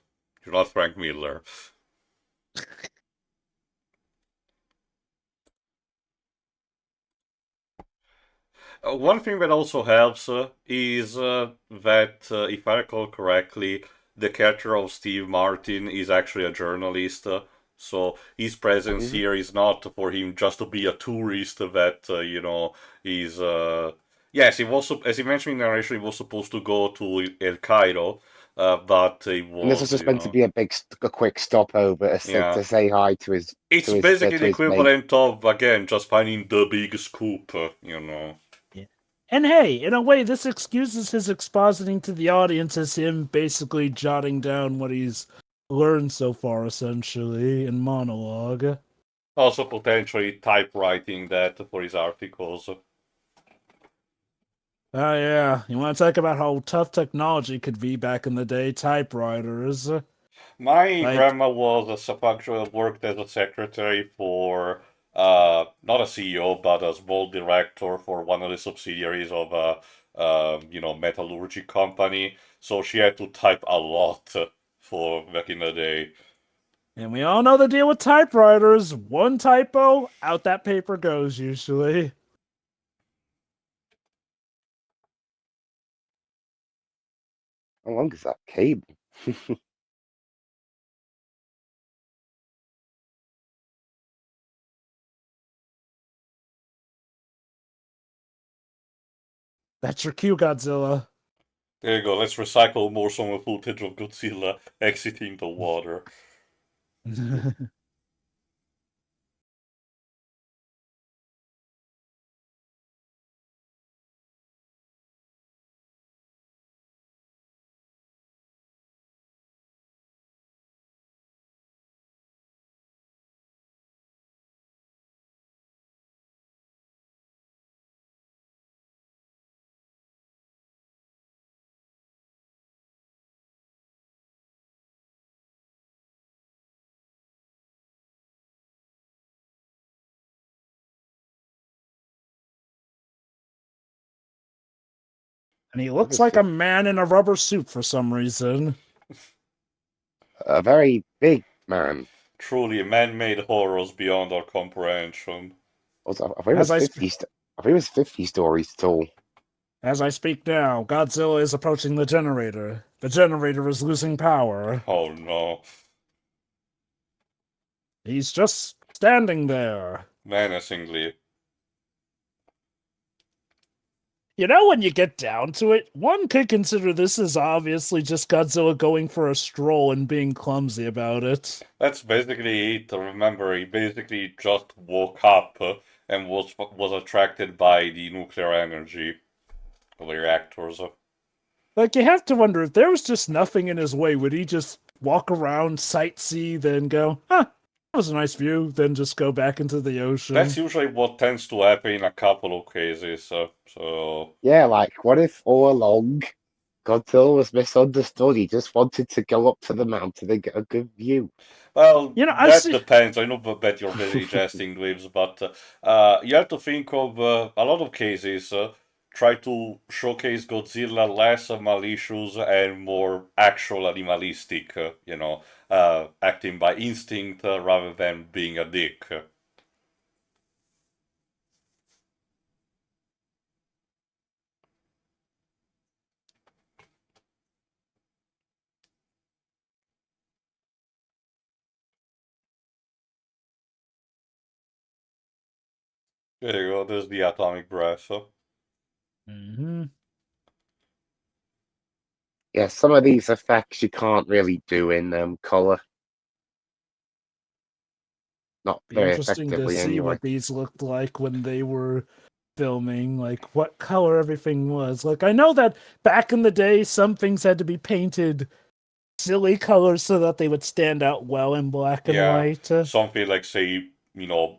You're not Frank Miller. One thing that also helps is that, if I recall correctly, the character of Steve Martin is actually a journalist. So his presence here is not for him just to be a tourist that, is... Yes, he was, as he mentioned in the narration, he was supposed to go to El Cairo, but he And this was was, just meant to be a quick stopover yeah. to say hi to his It's to basically the his mate. equivalent of, again, just finding the big scoop, Yeah. And hey, in a way, this excuses his expositing to the audience as him basically jotting down what he's learned so far, essentially, in monologue. Also potentially typewriting that for his articles. Oh, yeah. You want to talk about how tough technology could be back in the day? Typewriters. My Like, grandma was actually worked as a secretary for not a CEO but a small director for one of the subsidiaries of a metallurgy company. So she had to type a lot for back in the day. and we all know the deal with typewriters. One typo, out that paper goes, usually. How long is that cable? That's your cue, Godzilla. There you go. Let's recycle more summer footage of Godzilla exiting the water. And he looks like a man in a rubber suit for some reason. A very big man. Truly, man-made horrors beyond our comprehension. Also, I think it was 50 stories tall. As I speak now, Godzilla is approaching the generator. The generator is losing power. Oh no. He's just standing there. Menacingly. You know, when you get down to it, one could consider this as obviously just Godzilla going for a stroll and being clumsy about it. That's basically it. Remember, he basically just woke up and was attracted by the nuclear energy of the reactors. Like, you have to wonder, if there was just nothing in his way, would he just walk around, sightsee, then go, huh, that was a nice view, then just go back into the ocean? That's usually what tends to happen in a couple of cases. So Yeah, like what if all along Godzilla was misunderstood? He just wanted to go up to the mountain and get a good view. well, You know, that depends. I know that you're busy jesting, Dweebs, but you have to think of a lot of cases. Try to showcase Godzilla less malicious and more actual animalistic. Acting by instinct rather than being a dick. There you go. There's the atomic breath. Mm-hmm. Yeah, some of these effects you can't really do in color. Not Be very interesting to effectively see anyway. what these looked like when they were filming, like what color everything was. Like, I know that back in the day, some things had to be painted silly colors so that they would stand out well in black and white. Something like, say,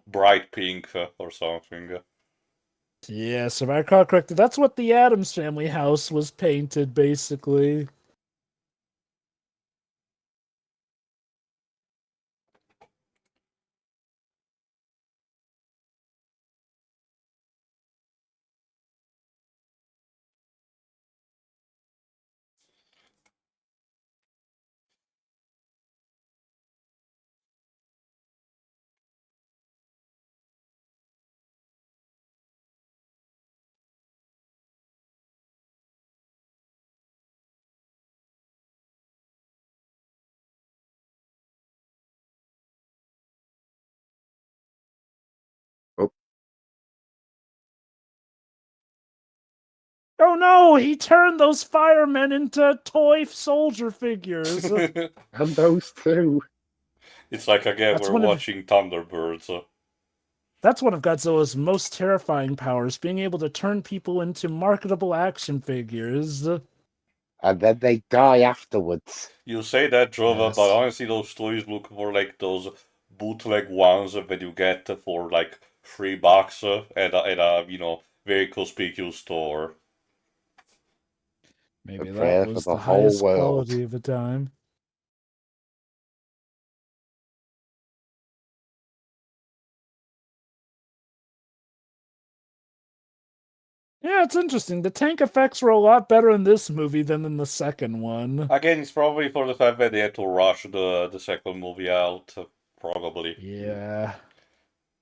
bright pink or something. Yes, if I recall correctly, that's what the Addams Family house was painted, basically. Oh no, he turned those firemen into toy soldier figures. And those two. It's like, again, That's we're one of watching Thunderbirds. that's one of Godzilla's most terrifying powers, being able to turn people into marketable action figures. And then they die afterwards. You say that, Jova, but Yes. honestly, those toys look more like those bootleg ones that you get for like $3 at a very conspicuous store. Maybe that Prepare for was the the whole highest world. quality of the time. Yeah, it's interesting. The tank effects were a lot better in this movie than in the second one. Again, it's probably for the fact that they had to rush the second movie out, probably. Yeah.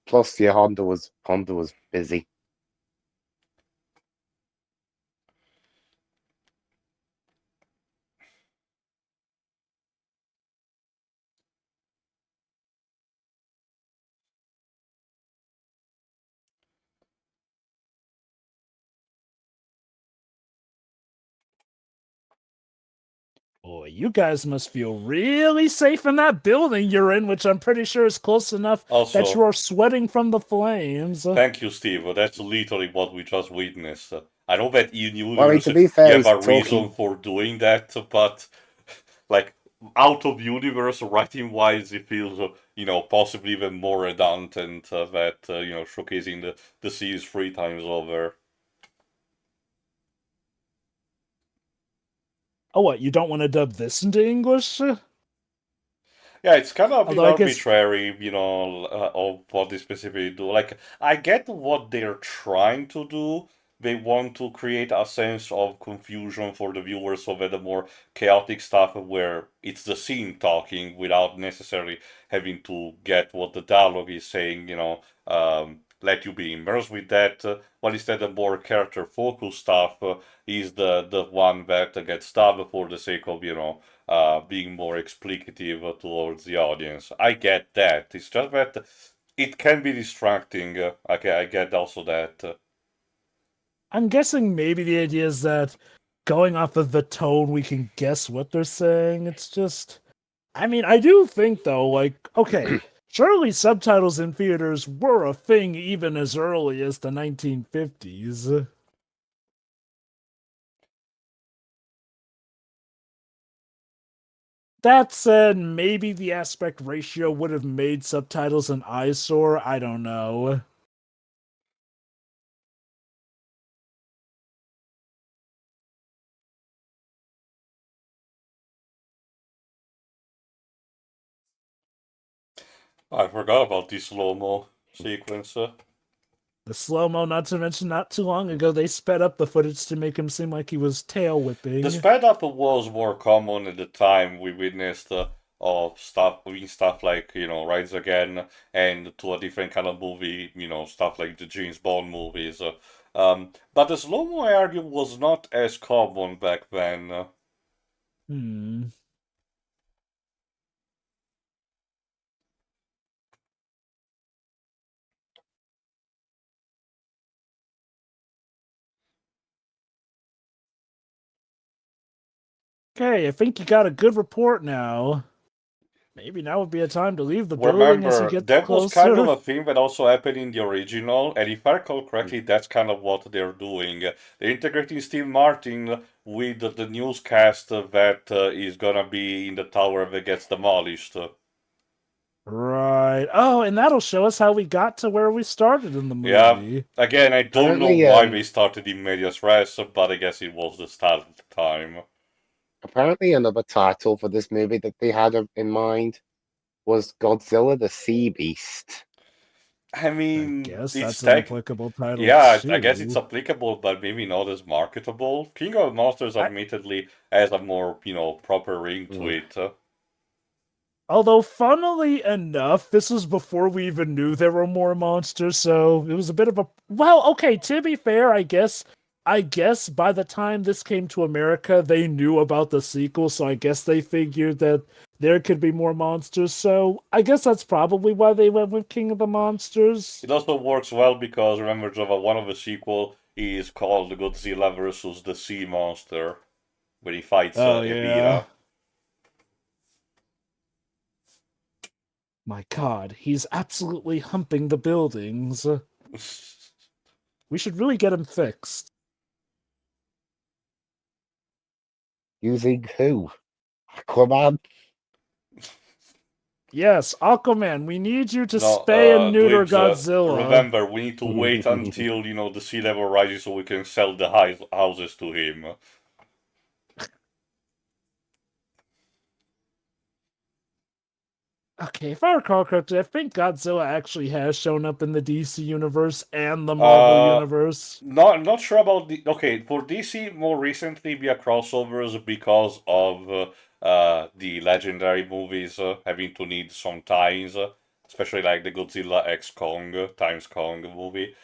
Plus, your Honda was busy. Boy, you guys must feel really safe in that building you're in, which I'm pretty sure is close enough Also, that you are sweating from the flames. thank you, Steve. That's literally what we just witnessed. I know that in Well, universe to be you fair, have he's a reason talking. for doing that, but like out of universe, writing wise, it feels possibly even more redundant that showcasing the series 3 times over. Oh, what? You don't want to dub this into English? Yeah, it's kind of a bit Although I guess arbitrary, of what they specifically do. Like, I get what they're trying to do. They want to create a sense of confusion for the viewer so that the more chaotic stuff where it's the scene talking without necessarily having to get what the dialogue is saying, let you be immersed with that. While instead the more character focused stuff is the one that gets dubbed for the sake of, being more explicative towards the audience. I get that. It's just that it can be distracting. I get also that. I'm guessing maybe the idea is that going off of the tone, we can guess what they're saying. It's just, I mean, I do think though, like, okay, surely subtitles in theaters were a thing even as early as the 1950s. That said, maybe the aspect ratio would have made subtitles an eyesore. I don't know. I forgot about the slow-mo sequence. The slow-mo, not to mention, not too long ago, they sped up the footage to make him seem like he was tail whipping. The sped up was more common at the time. We witnessed of stuff like Rise Again, and to a different kind of movie, stuff like the James Bond movies. But the slow mo, I argue, was not as common back then. Hmm. Okay, I think you got a good report now. Maybe now would be a time to leave the building as he Remember, gets that was kind of closer. a thing that also happened in the original, and if I recall correctly, that's kind of what they're doing. They're integrating Steve Martin with the newscast that is gonna be in the tower that gets demolished. Right. Oh, and that'll show us how we got to where we started in the Yeah, movie. again, I don't know Apparently, why they started in medias res, but I guess it was the start of the time. apparently, another title for this movie that they had in mind was Godzilla the Sea Beast. I I mean, guess it's that's an tech. applicable title Yeah, I guess it's too. applicable, but maybe not as marketable. King of Monsters, I, admittedly, has a more, proper ring to Mm. it. Although, funnily enough, this was before we even knew there were more monsters, so it was a bit of a well, okay, to be fair, I guess by the time this came to America, they knew about the sequel, so I guess they figured that there could be more monsters. So I guess that's probably why they went with King of the Monsters. It also works well because, remember, Java, one of the sequel is called Godzilla versus the Sea Monster, when he fights Oh, Ebirah. My God, he's absolutely humping the buildings. We should really get him fixed. Using who? Aquaman? Yes, Aquaman, we need you to No, spay and neuter Dweebs, Godzilla. remember, we need to wait until, the sea level rises so we can sell the houses to him. Okay, if I recall correctly, I think Godzilla actually has shown up in the DC universe and the Marvel universe. Not sure about the... Okay, for DC, more recently via crossovers because of the legendary movies having to need some ties, especially like the Godzilla X Kong times Kong movie.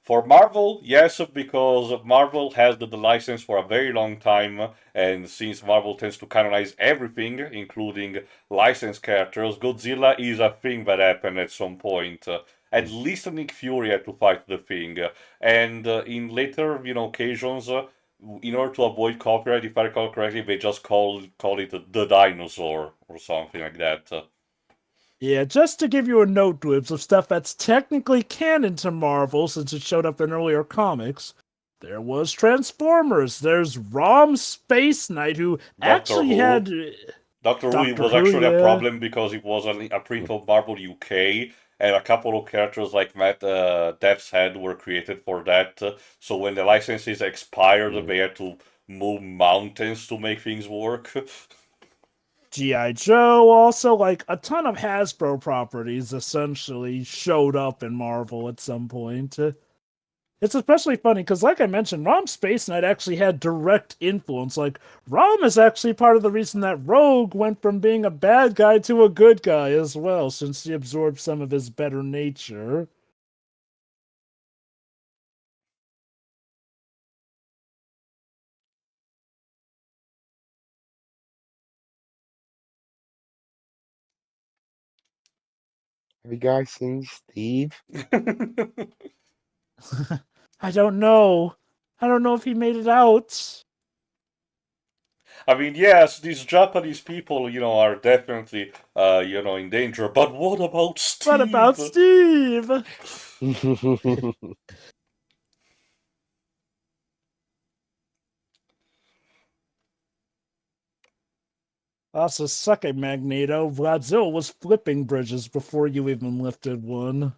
For Marvel, yes, because Marvel held the license for a very long time, and since Marvel tends to canonize everything, including licensed characters, Godzilla is a thing that happened at some point. At least Nick Fury had to fight the thing, and in later, occasions, in order to avoid copyright, if I recall correctly, they just call it the dinosaur or something like that. Yeah, just to give you a note, Dwibs, of stuff that's technically canon to Marvel since it showed up in earlier comics. There was Transformers. There's Rom Space Knight, who actually had... Doctor Who was actually a problem because it was a print of Marvel UK, and a couple of characters like Matt Death's Head were created for that. So when the licenses expired, they had to move mountains to make things work. G.I. Joe also, like, a ton of Hasbro properties essentially showed up in Marvel at some point. It's especially funny because, like I mentioned, Rom Space Knight actually had direct influence. Like, Rom is actually part of the reason that Rogue went from being a bad guy to a good guy as well, since he absorbed some of his better nature. Have you guys seen Steve? I don't know. I don't know if he made it out. I mean, yes, these Japanese people, are definitely, in danger. But what about Steve? What about Steve? Also, suck it, Magneto. Godzilla was flipping bridges before you even lifted one.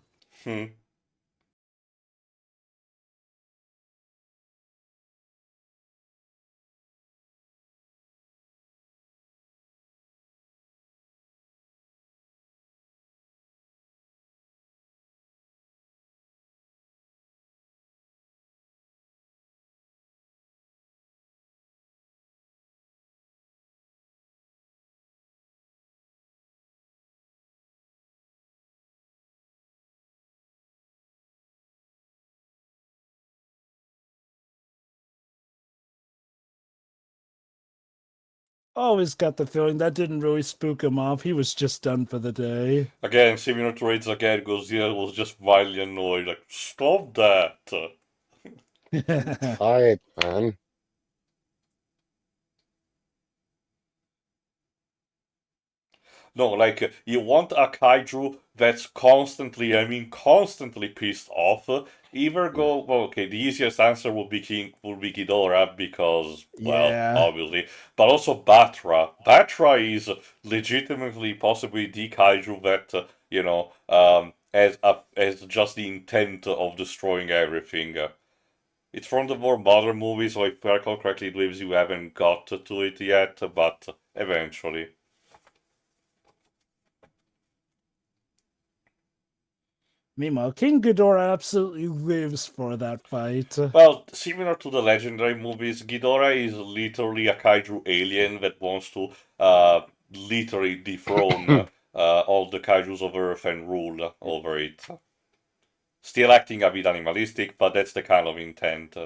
Always got the feeling that didn't really spook him off. He was just done for the day. Again, similar to Raids again, Gojira was just wildly annoyed. Like, stop that! Tired, man. No, like, you want a kaiju that's constantly, I mean, constantly pissed off. Either go, well, okay, the easiest answer would be Ghidorah because, well, Yeah. obviously, but also Batra. Batra is legitimately possibly the kaiju that, has just the intent of destroying everything. It's from the more modern movies, so if I recall correctly, it believes you haven't got to it yet, but eventually. Meanwhile, King Ghidorah absolutely lives for that fight. Well, similar to the legendary movies, Ghidorah is literally a kaiju alien that wants to literally dethrone all the kaijus of Earth and rule over it. Still acting a bit animalistic, but that's the kind of intent.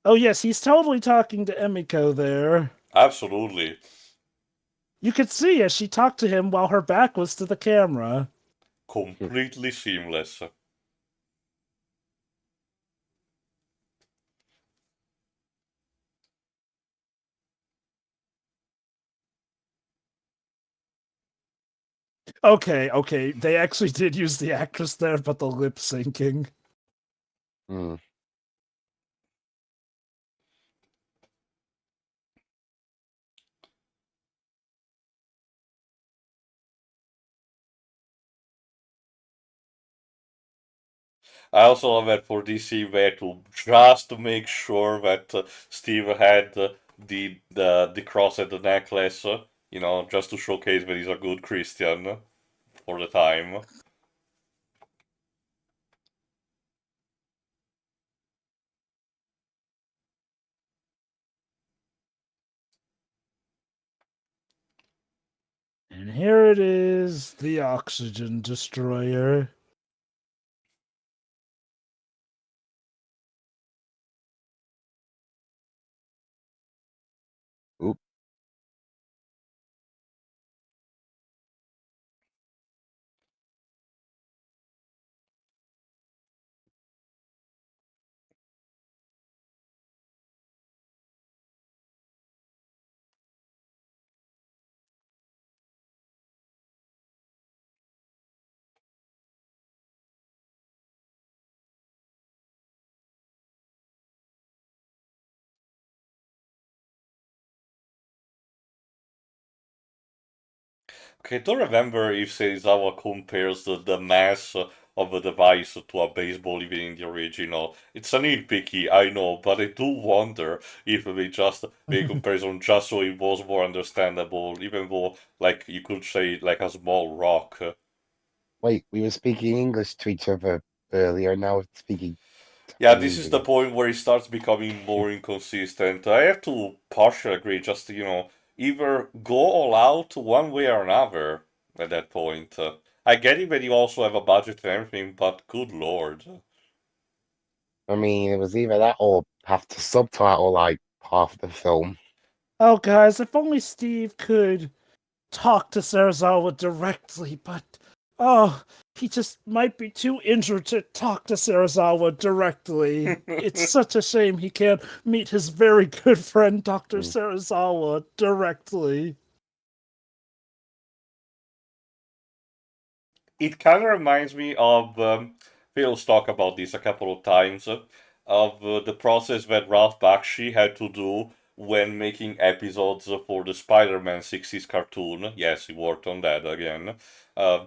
Oh yes, he's totally talking to Emiko there. Absolutely. You could see as she talked to him while her back was to the camera. Completely seamless. Okay. They actually did use the actress there, but the lip syncing. Mm. I also love that for DC where to just to make sure that Steve had the cross at the necklace, just to showcase that he's a good Christian for the time. And here it is, the oxygen destroyer. Oop. Okay, I don't remember if Serizawa compares the mass of the device to a baseball even in the original. It's a nitpicky, I know, but I do wonder if they just made a comparison just so it was more understandable, even though, like, you could say, like a small rock. Wait, we were speaking English to each other earlier. Now we're speaking Yeah, this is the Japanese. point where it starts becoming more inconsistent. I have to partially agree, just, either go all out one way or another at that point. I get it that you also have a budget and everything, but good lord. I mean, it was either that or have to subtitle like half the film. Oh, guys, if only Steve could talk to Serizawa directly, but oh, he just might be too injured to talk to Serizawa directly. It's such a shame he can't meet his very good friend Dr. Mm. Serizawa directly. It kind of reminds me of Phil's talk about this a couple of times of the process that Ralph Bakshi had to do when making episodes for the Spider-Man 60s cartoon. Yes, he worked on that again. Uh,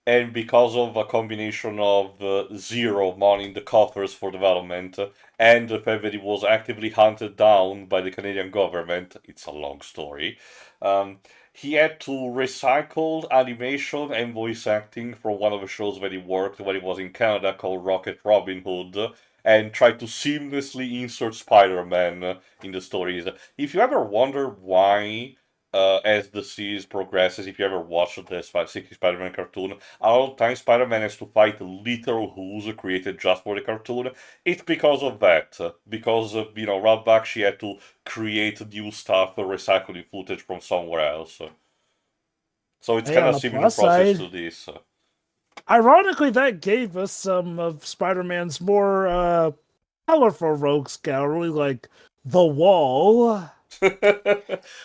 and because of a combination of zero money in the coffers for development and the fact that it was actively hunted down by the Canadian government, it's a long story. Um, he had to recycle animation and voice acting from one of the shows that he worked when he was in Canada called Rocket Robin Hood and try to seamlessly insert Spider-Man in the stories. If you ever wonder why, as the series progresses, if you ever watched the 60 Spider-Man cartoon, a lot of times Spider-Man has to fight literal who's created just for the cartoon. It's because of that. Because, Ralph Bakshi had to create new stuff, recycling footage from somewhere else. So it's Hey, kind on of the similar plus process side, to this. ironically, that gave us some of Spider-Man's more colorful rogues gallery, like The Wall.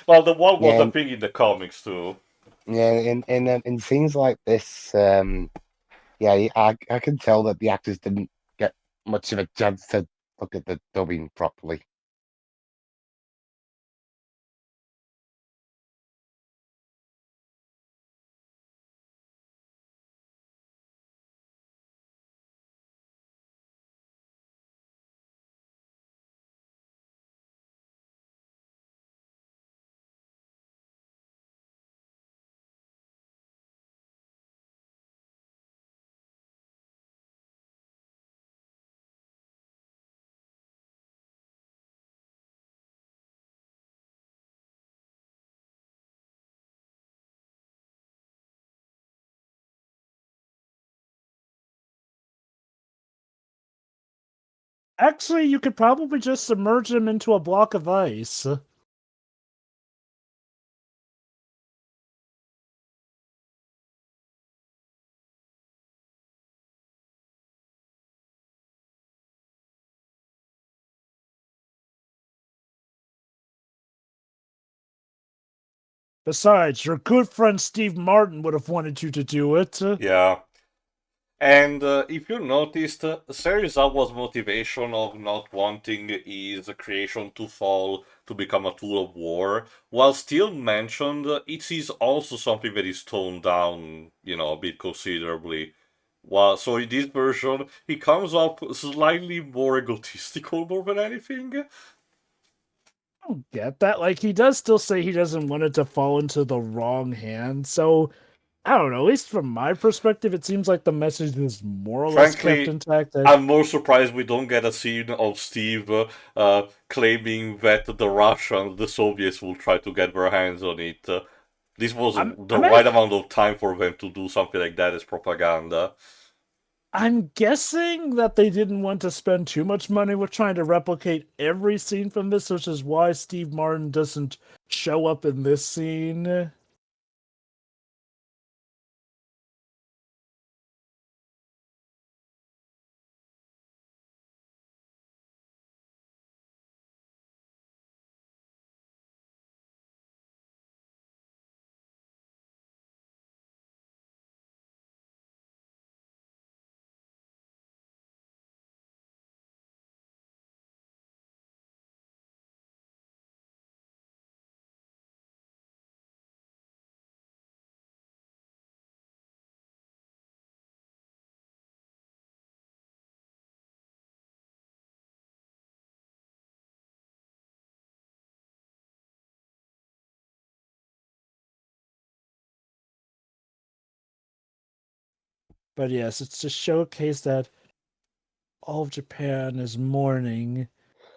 Well, the one was Yeah, a thing in the comics too. yeah, in scenes like this, yeah, I can tell that the actors didn't get much of a chance to look at the dubbing properly. Actually, you could probably just submerge him into a block of ice. Besides, your good friend Steve Martin would have wanted you to do it. Yeah. And if you noticed, Serizawa's motivation of not wanting his creation to fall to become a tool of war, while still mentioned, it is also something that is toned down, a bit considerably. So in this version, he comes up slightly more egotistical more than anything. I don't get that. Like, he does still say he doesn't want it to fall into the wrong hands. So, I don't know. At least from my perspective, it seems like the message is more or less kept Frankly, intact. I'm more surprised we don't get a scene of Steve claiming that the Russians, the Soviets, will try to get their hands on it. This was the right amount of time for them to do something like that as propaganda. I'm guessing that they didn't want to spend too much money with trying to replicate every scene from this, which is why Steve Martin doesn't show up in this scene. But yes, it's to showcase that all of Japan is mourning,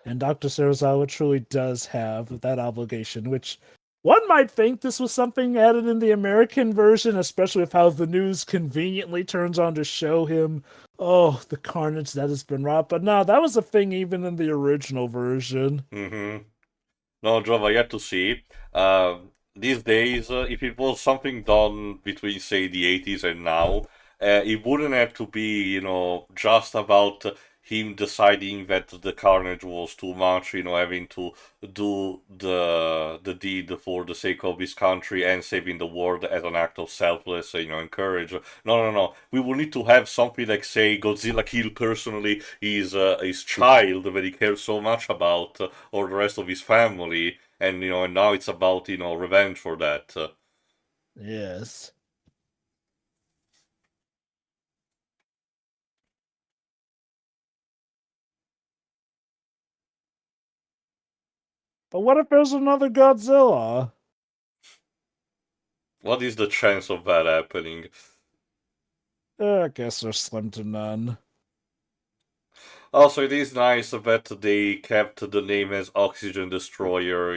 and Dr. Serizawa truly does have that obligation, which one might think this was something added in the American version, especially with how the news conveniently turns on to show him, oh, the carnage that has been wrought. But no, that was a thing even in the original version. Mm-hmm. No, Java, yet to see. These days, if it was something done between, say, the 80s and now, it wouldn't have to be, just about him deciding that the carnage was too much, having to do the deed for the sake of his country and saving the world as an act of selfless, and courage. No, no, no. We will need to have something like, say, Godzilla kill personally his child that he cares so much about, or the rest of his family, and now it's about revenge for that. Yes. But what if there's another Godzilla? What is the chance of that happening? I guess they're slim to none. Also, it is nice that they kept the name as Oxygen Destroyer,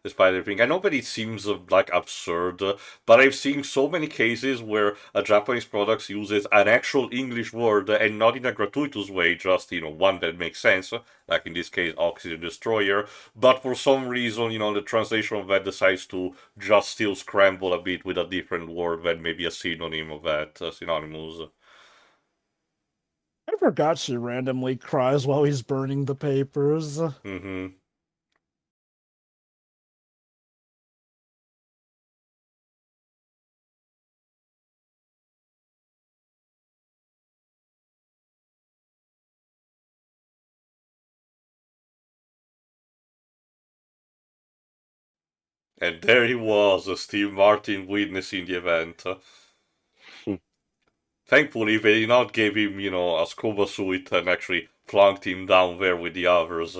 despite everything. I know that it seems like absurd, but I've seen so many cases where a Japanese product uses an actual English word and not in a gratuitous way, just, one that makes sense, like in this case, Oxygen Destroyer, but for some reason, the translation of that decides to just still scramble a bit with a different word than maybe a synonym of that, synonymous. I forgot she randomly cries while he's burning the papers. Mm-hmm. And there he was, Steve Martin witnessing the event. Thankfully, they did not give him, a scuba suit and actually plunked him down there with the others.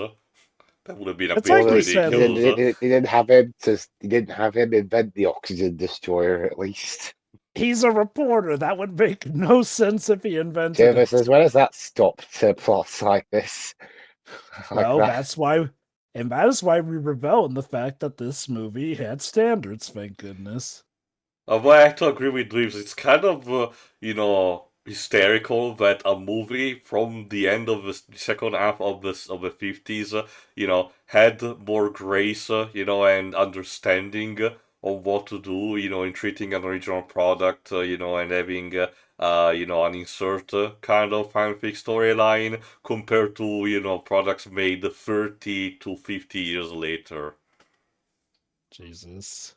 That would have been a It's bit like he Well, said, ridiculous. they didn't have him he didn't have him invent the oxygen destroyer, at least. he's a reporter. That would make no sense if he invented Jervis it. says, "Where does that stop to plots like this?" Like Well, that. that's why, and that is why we revel in the fact that this movie had standards, thank goodness. But I have to agree with Dreams. It's kind of, hysterical that a movie from the end of the second half of the 50s, had more grace, and understanding of what to do, in treating an original product, and having, an insert kind of fanfic storyline compared to, products made 30 to 50 years later. Jesus.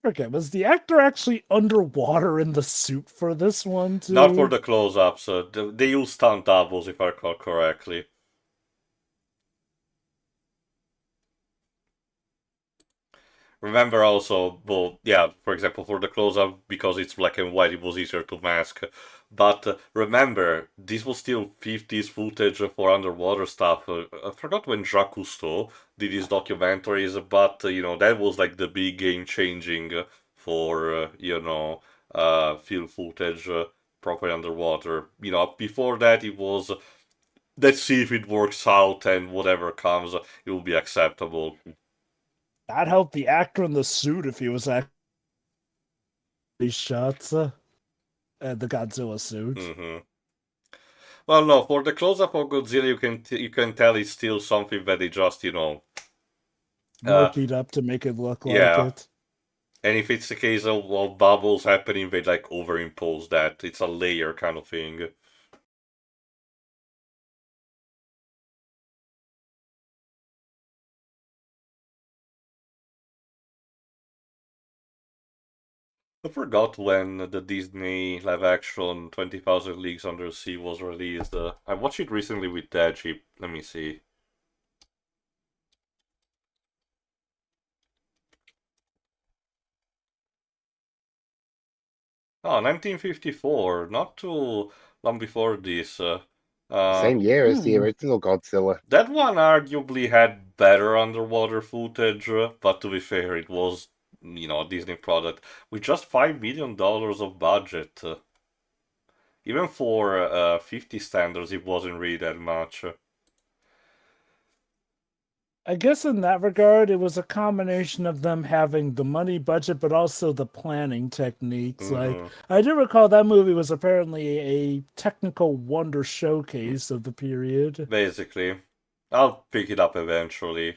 Okay, was the actor actually underwater in the suit for this one too? Not for the close-ups. They use stunt doubles, if I recall correctly. Remember also, well, yeah, for example, for the close-up, because it's black and white, it was easier to mask. But remember, this was still 50s footage for underwater stuff. I forgot when Jacques Cousteau did his documentaries, but, that was like the big game-changing for, film footage properly underwater. Before that, it was, let's see if it works out, and whatever comes, it will be acceptable. That helped the actor in the suit if he was actually shot the Godzilla suit. Mm-hmm. Well, no, for the close-up of Godzilla, you can tell it's still something that they just, Murkied up to make it look like yeah. it. And if it's the case of bubbles happening, they like overimpose that. It's a layer kind of thing. I forgot when the Disney live-action 20,000 Leagues Under Sea was released. I watched it recently with Deji. Let me see. Oh, 1954. Not too long before this. Same year as the original Godzilla. That one arguably had better underwater footage, but to be fair, it was, a Disney product with just $5 million of budget. Even for 50 standards, it wasn't really that much. I guess in that regard, it was a combination of them having the money budget, but also the planning techniques. Like, I do recall that movie was apparently a technical wonder showcase of the period. Basically. I'll pick it up eventually.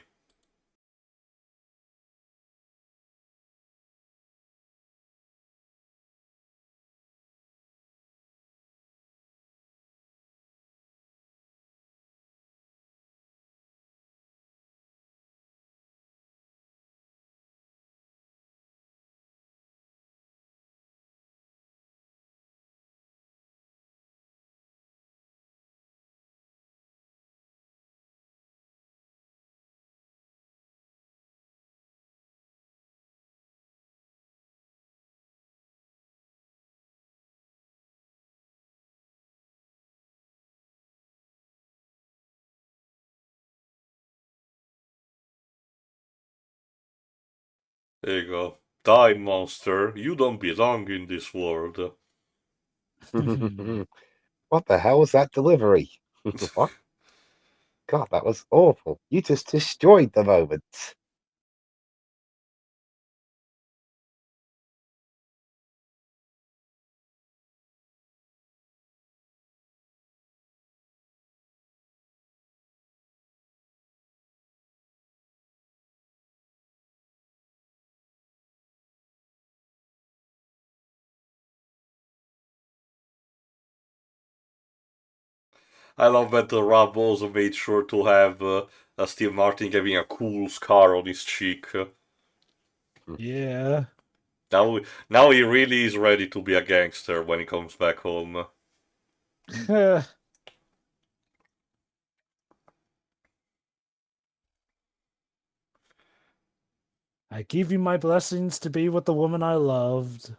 There you go. Die, monster. You don't belong in this world. What the hell was that delivery? What? God, that was awful. You just destroyed the moment. I love that Rob also made sure to have Steve Martin having a cool scar on his cheek. Yeah. Now he really is ready to be a gangster when he comes back home. I give you my blessings to be with the woman I loved.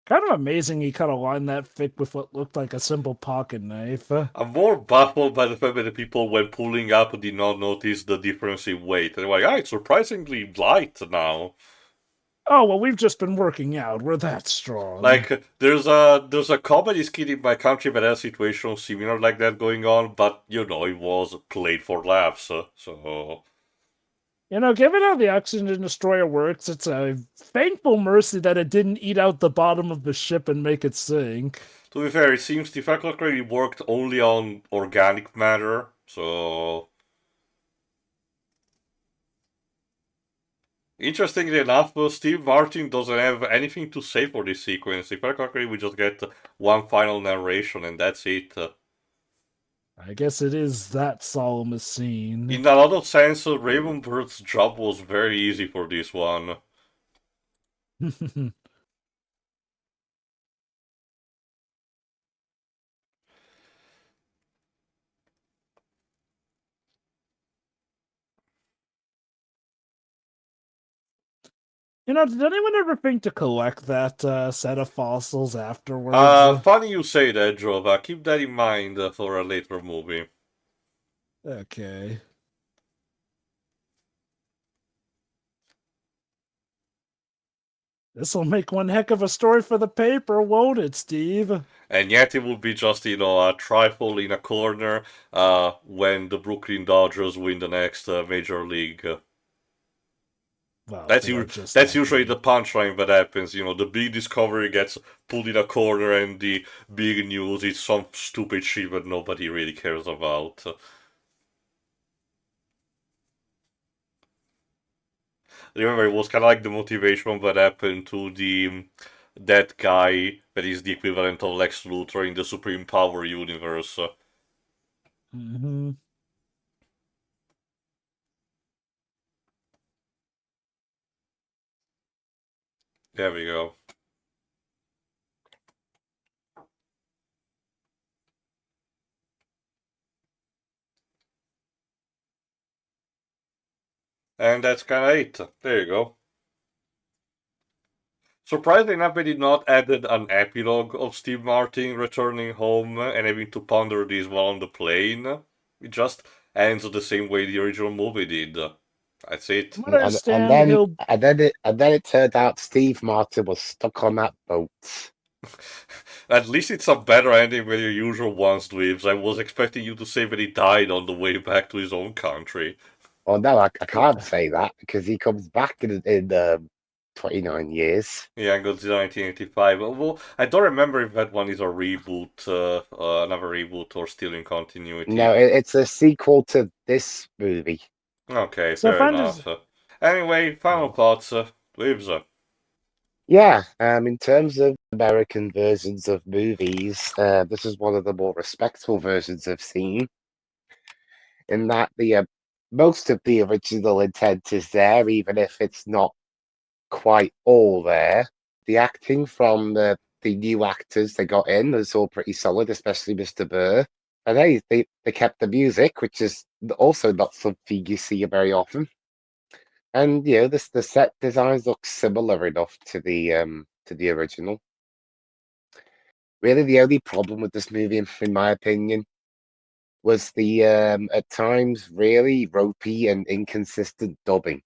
Kind of amazing he kind of lined that fit with what looked like a simple pocket knife. I'm more baffled by the fact that the people, when pulling up, did not notice the difference in weight. They're like, it's surprisingly light now. Oh, well, we've just been working out. We're that strong. Like, there's a comedy skit in my country that has a situation similar like that going on, but, it was played for laughs, so... Given how the Oxygen Destroyer works, it's a thankful mercy that it didn't eat out the bottom of the ship and make it sink. To be fair, it seems the faculty really worked only on organic matter, so... Interestingly enough, Steve Martin doesn't have anything to say for this sequence. If I correctly, we just get one final narration and that's it. I guess it is that solemn a scene. In a lot of sense, Raven Bird's job was very easy for this one. Did anyone ever think to collect that set of fossils afterwards? Funny you say that, Jova. Keep that in mind for a later movie. Okay. This'll make one heck of a story for the paper, won't it, Steve? And yet it would be just, a trifle in a corner when the Brooklyn Dodgers win the next Major League. Well, That's usually the punchline that happens. The big discovery gets pulled in a corner, and the big news is some stupid shit that nobody really cares about. Remember, it was kind of like the motivation that happened to that guy that is the equivalent of Lex Luthor in the Supreme Power universe. Mm-hmm. There we go. And that's kinda it. There you go. Surprisingly enough, they did not added an epilogue of Steve Martin returning home and having to ponder this while on the plane. It just ends the same way the original movie did. That's it. From what I understand, and then it turned out Steve Martin was stuck on that boat. At least it's a better ending than your usual ones, Dweebs. I was expecting you to say that he died on the way back to his own country. Oh no, I can't say that because he comes back in 29 years. Yeah, Godzilla 1985. Well, I don't remember if that one is a reboot, another reboot, or still in continuity. No, it's a sequel to this movie. Okay, so fair enough. Anyway, final thoughts, Dweebs. Yeah, in terms of American versions of movies, this is one of the more respectful versions I've seen. In that the most of the original intent is there, even if it's not quite all there. The acting from the new actors they got in was all pretty solid, especially Mr. Burr. And they kept the music, which is also not something you see very often. And the set designs look similar enough to the original. Really, the only problem with this movie, in my opinion, was the at times really ropey and inconsistent dubbing.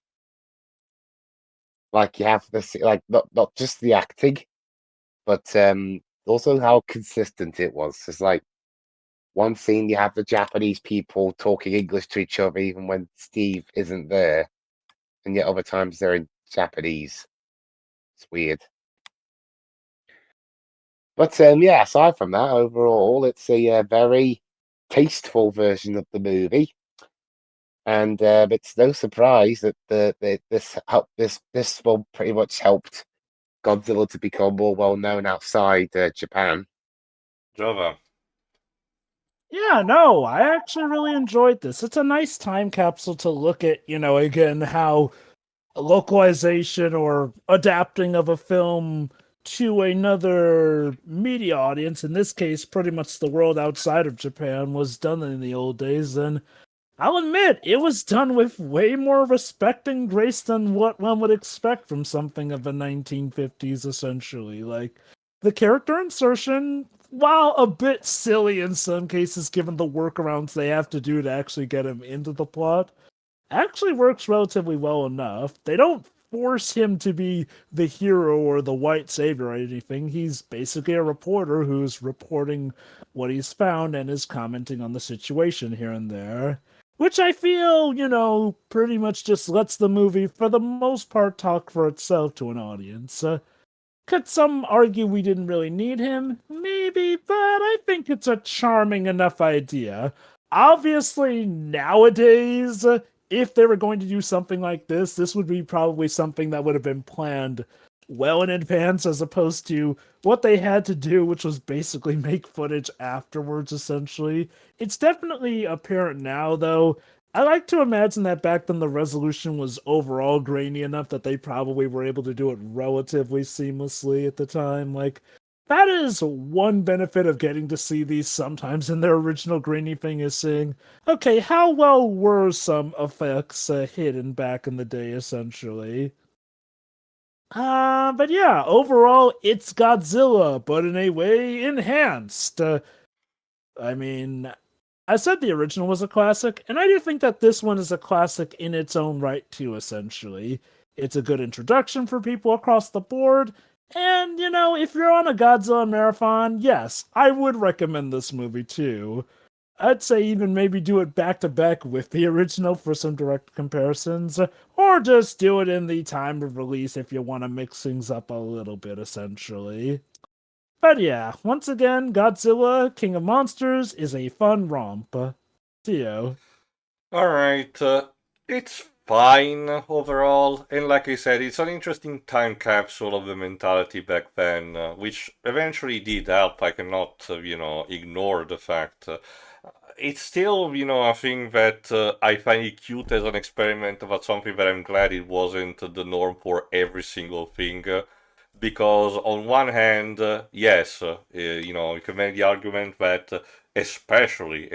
Like you have this, like not just the acting, but also how consistent it was. It's like one scene you have the Japanese people talking English to each other even when Steve isn't there, and yet other times they're in Japanese. It's weird. But yeah, aside from that, overall, it's a very tasteful version of the movie, and it's no surprise that this film pretty much helped Godzilla to become more well known outside Japan. Java. Yeah, no, I actually really enjoyed this. It's a nice time capsule to look at, again, how localization or adapting of a film to another media audience, in this case, pretty much the world outside of Japan, was done in the old days. And I'll admit, it was done with way more respect and grace than what one would expect from something of the 1950s, essentially. Like, the character insertion, while a bit silly in some cases, given the workarounds they have to do to actually get him into the plot, actually works relatively well enough. They don't force him to be the hero or the white savior or anything. He's basically a reporter who's reporting what he's found and is commenting on the situation here and there. Which I feel, pretty much just lets the movie, for the most part, talk for itself to an audience. Could some argue we didn't really need him? Maybe, but I think it's a charming enough idea. Obviously, nowadays, if they were going to do something like this would be probably something that would have been planned well in advance, as opposed to what they had to do, which was basically make footage afterwards, essentially. It's definitely apparent now, though. I like to imagine that back then the resolution was overall grainy enough that they probably were able to do it relatively seamlessly at the time. Like, that is one benefit of getting to see these sometimes in their original grainy thing, is seeing, okay, how well were some effects hidden back in the day, essentially. But yeah, overall, it's Godzilla, but in a way enhanced. I mean, I said the original was a classic, and I do think that this one is a classic in its own right, too, essentially. It's a good introduction for people across the board, and, you know, if you're on a Godzilla marathon, yes, I would recommend this movie, too. I'd say even maybe do it back to back with the original for some direct comparisons, or just do it in the time of release if you want to mix things up a little bit, essentially. But yeah, once again, Godzilla, King of Monsters is a fun romp. Theo. Alright, it's fine overall, and like I said, it's an interesting time capsule of the mentality back then, which eventually did help. I cannot, ignore the fact. It's still, a thing that I find it cute as an experiment, but something that I'm glad it wasn't the norm for every single thing. Because on one hand, yes, you can make the argument that especially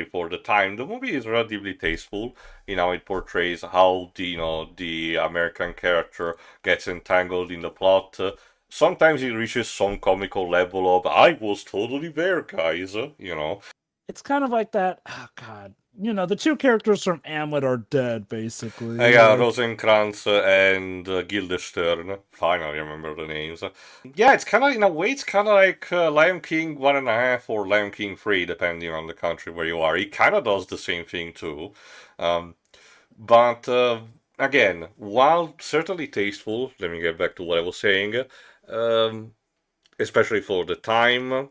for the time, the movie is relatively tasteful in how it portrays how the American character gets entangled in the plot. Sometimes it reaches some comical level of "I was totally there, guys." It's kind of like that, oh god, the two characters from Hamlet are dead, basically. Yeah, Rosencrantz and Guildenstern. Finally, remember the names. Yeah, it's kind of, in a way, it's kind of like Lion King 1.5 or Lion King 3, depending on the country where you are. He kind of does the same thing too. But again, while certainly tasteful, let me get back to what I was saying, especially for the time,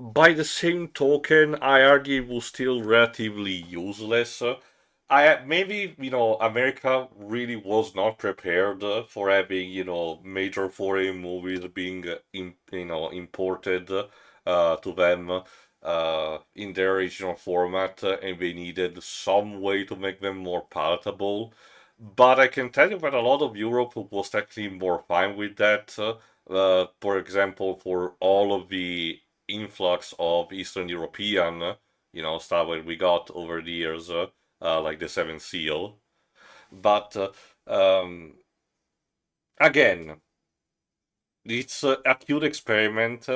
by the same token, I argue it was still relatively useless. Maybe America really was not prepared for having major foreign movies being imported to them in their original format, and they needed some way to make them more palatable. But I can tell you that a lot of Europe was actually more fine with that. For example, for all of the influx of Eastern European, stuff that we got over the years, like the Seventh Seal. But again, it's a cute experiment.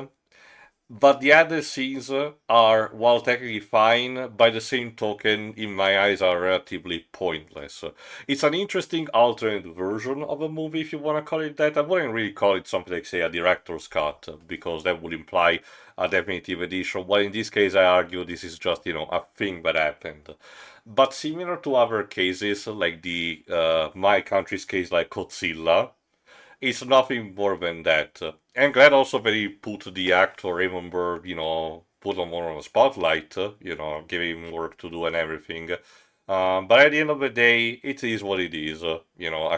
But the other scenes are, while technically fine, by the same token, in my eyes, are relatively pointless. It's an interesting alternate version of a movie, if you want to call it that. I wouldn't really call it something like, say, a director's cut, because that would imply a definitive edition. While in this case, I argue this is just, a thing that happened. But similar to other cases, like the My Country's case, like Godzilla, it's nothing more than that. I'm glad also that he put the actor even more, put him more on the spotlight, give him work to do and everything. But at the end of the day, it is what it is. A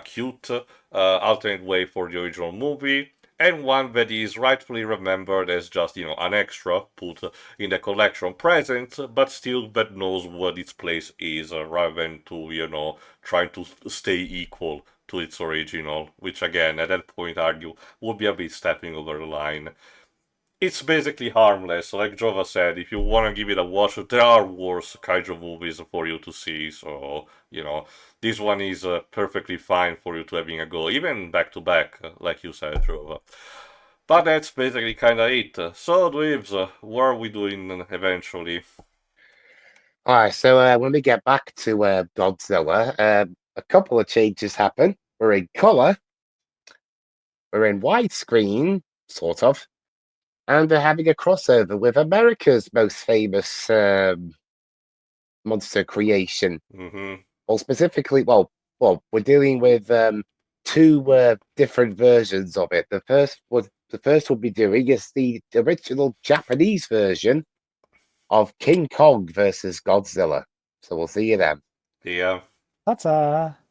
cute alternate way for the original movie, and one that is rightfully remembered as just, an extra put in the collection present, but still that knows what its place is, rather than to, trying to stay equal to its original, which again, at that point, argue would be a bit stepping over the line. It's basically harmless. Like Jova said, if you want to give it a watch, there are worse kaiju movies for you to see, so, this one is perfectly fine for you to having a go, even back to back, like you said, Jova. But that's basically kind of it. So, Dweebs, what are we doing eventually? All right, so when we get back to Godzilla, a couple of changes happen. We're in color, we're in widescreen, sort of, and they're having a crossover with America's most famous monster creation. Mm-hmm. Well, specifically, we're dealing with two different versions of it. The first we'll be doing is the original Japanese version of King Kong versus Godzilla. So we'll see you then. Yeah. Ta-ta.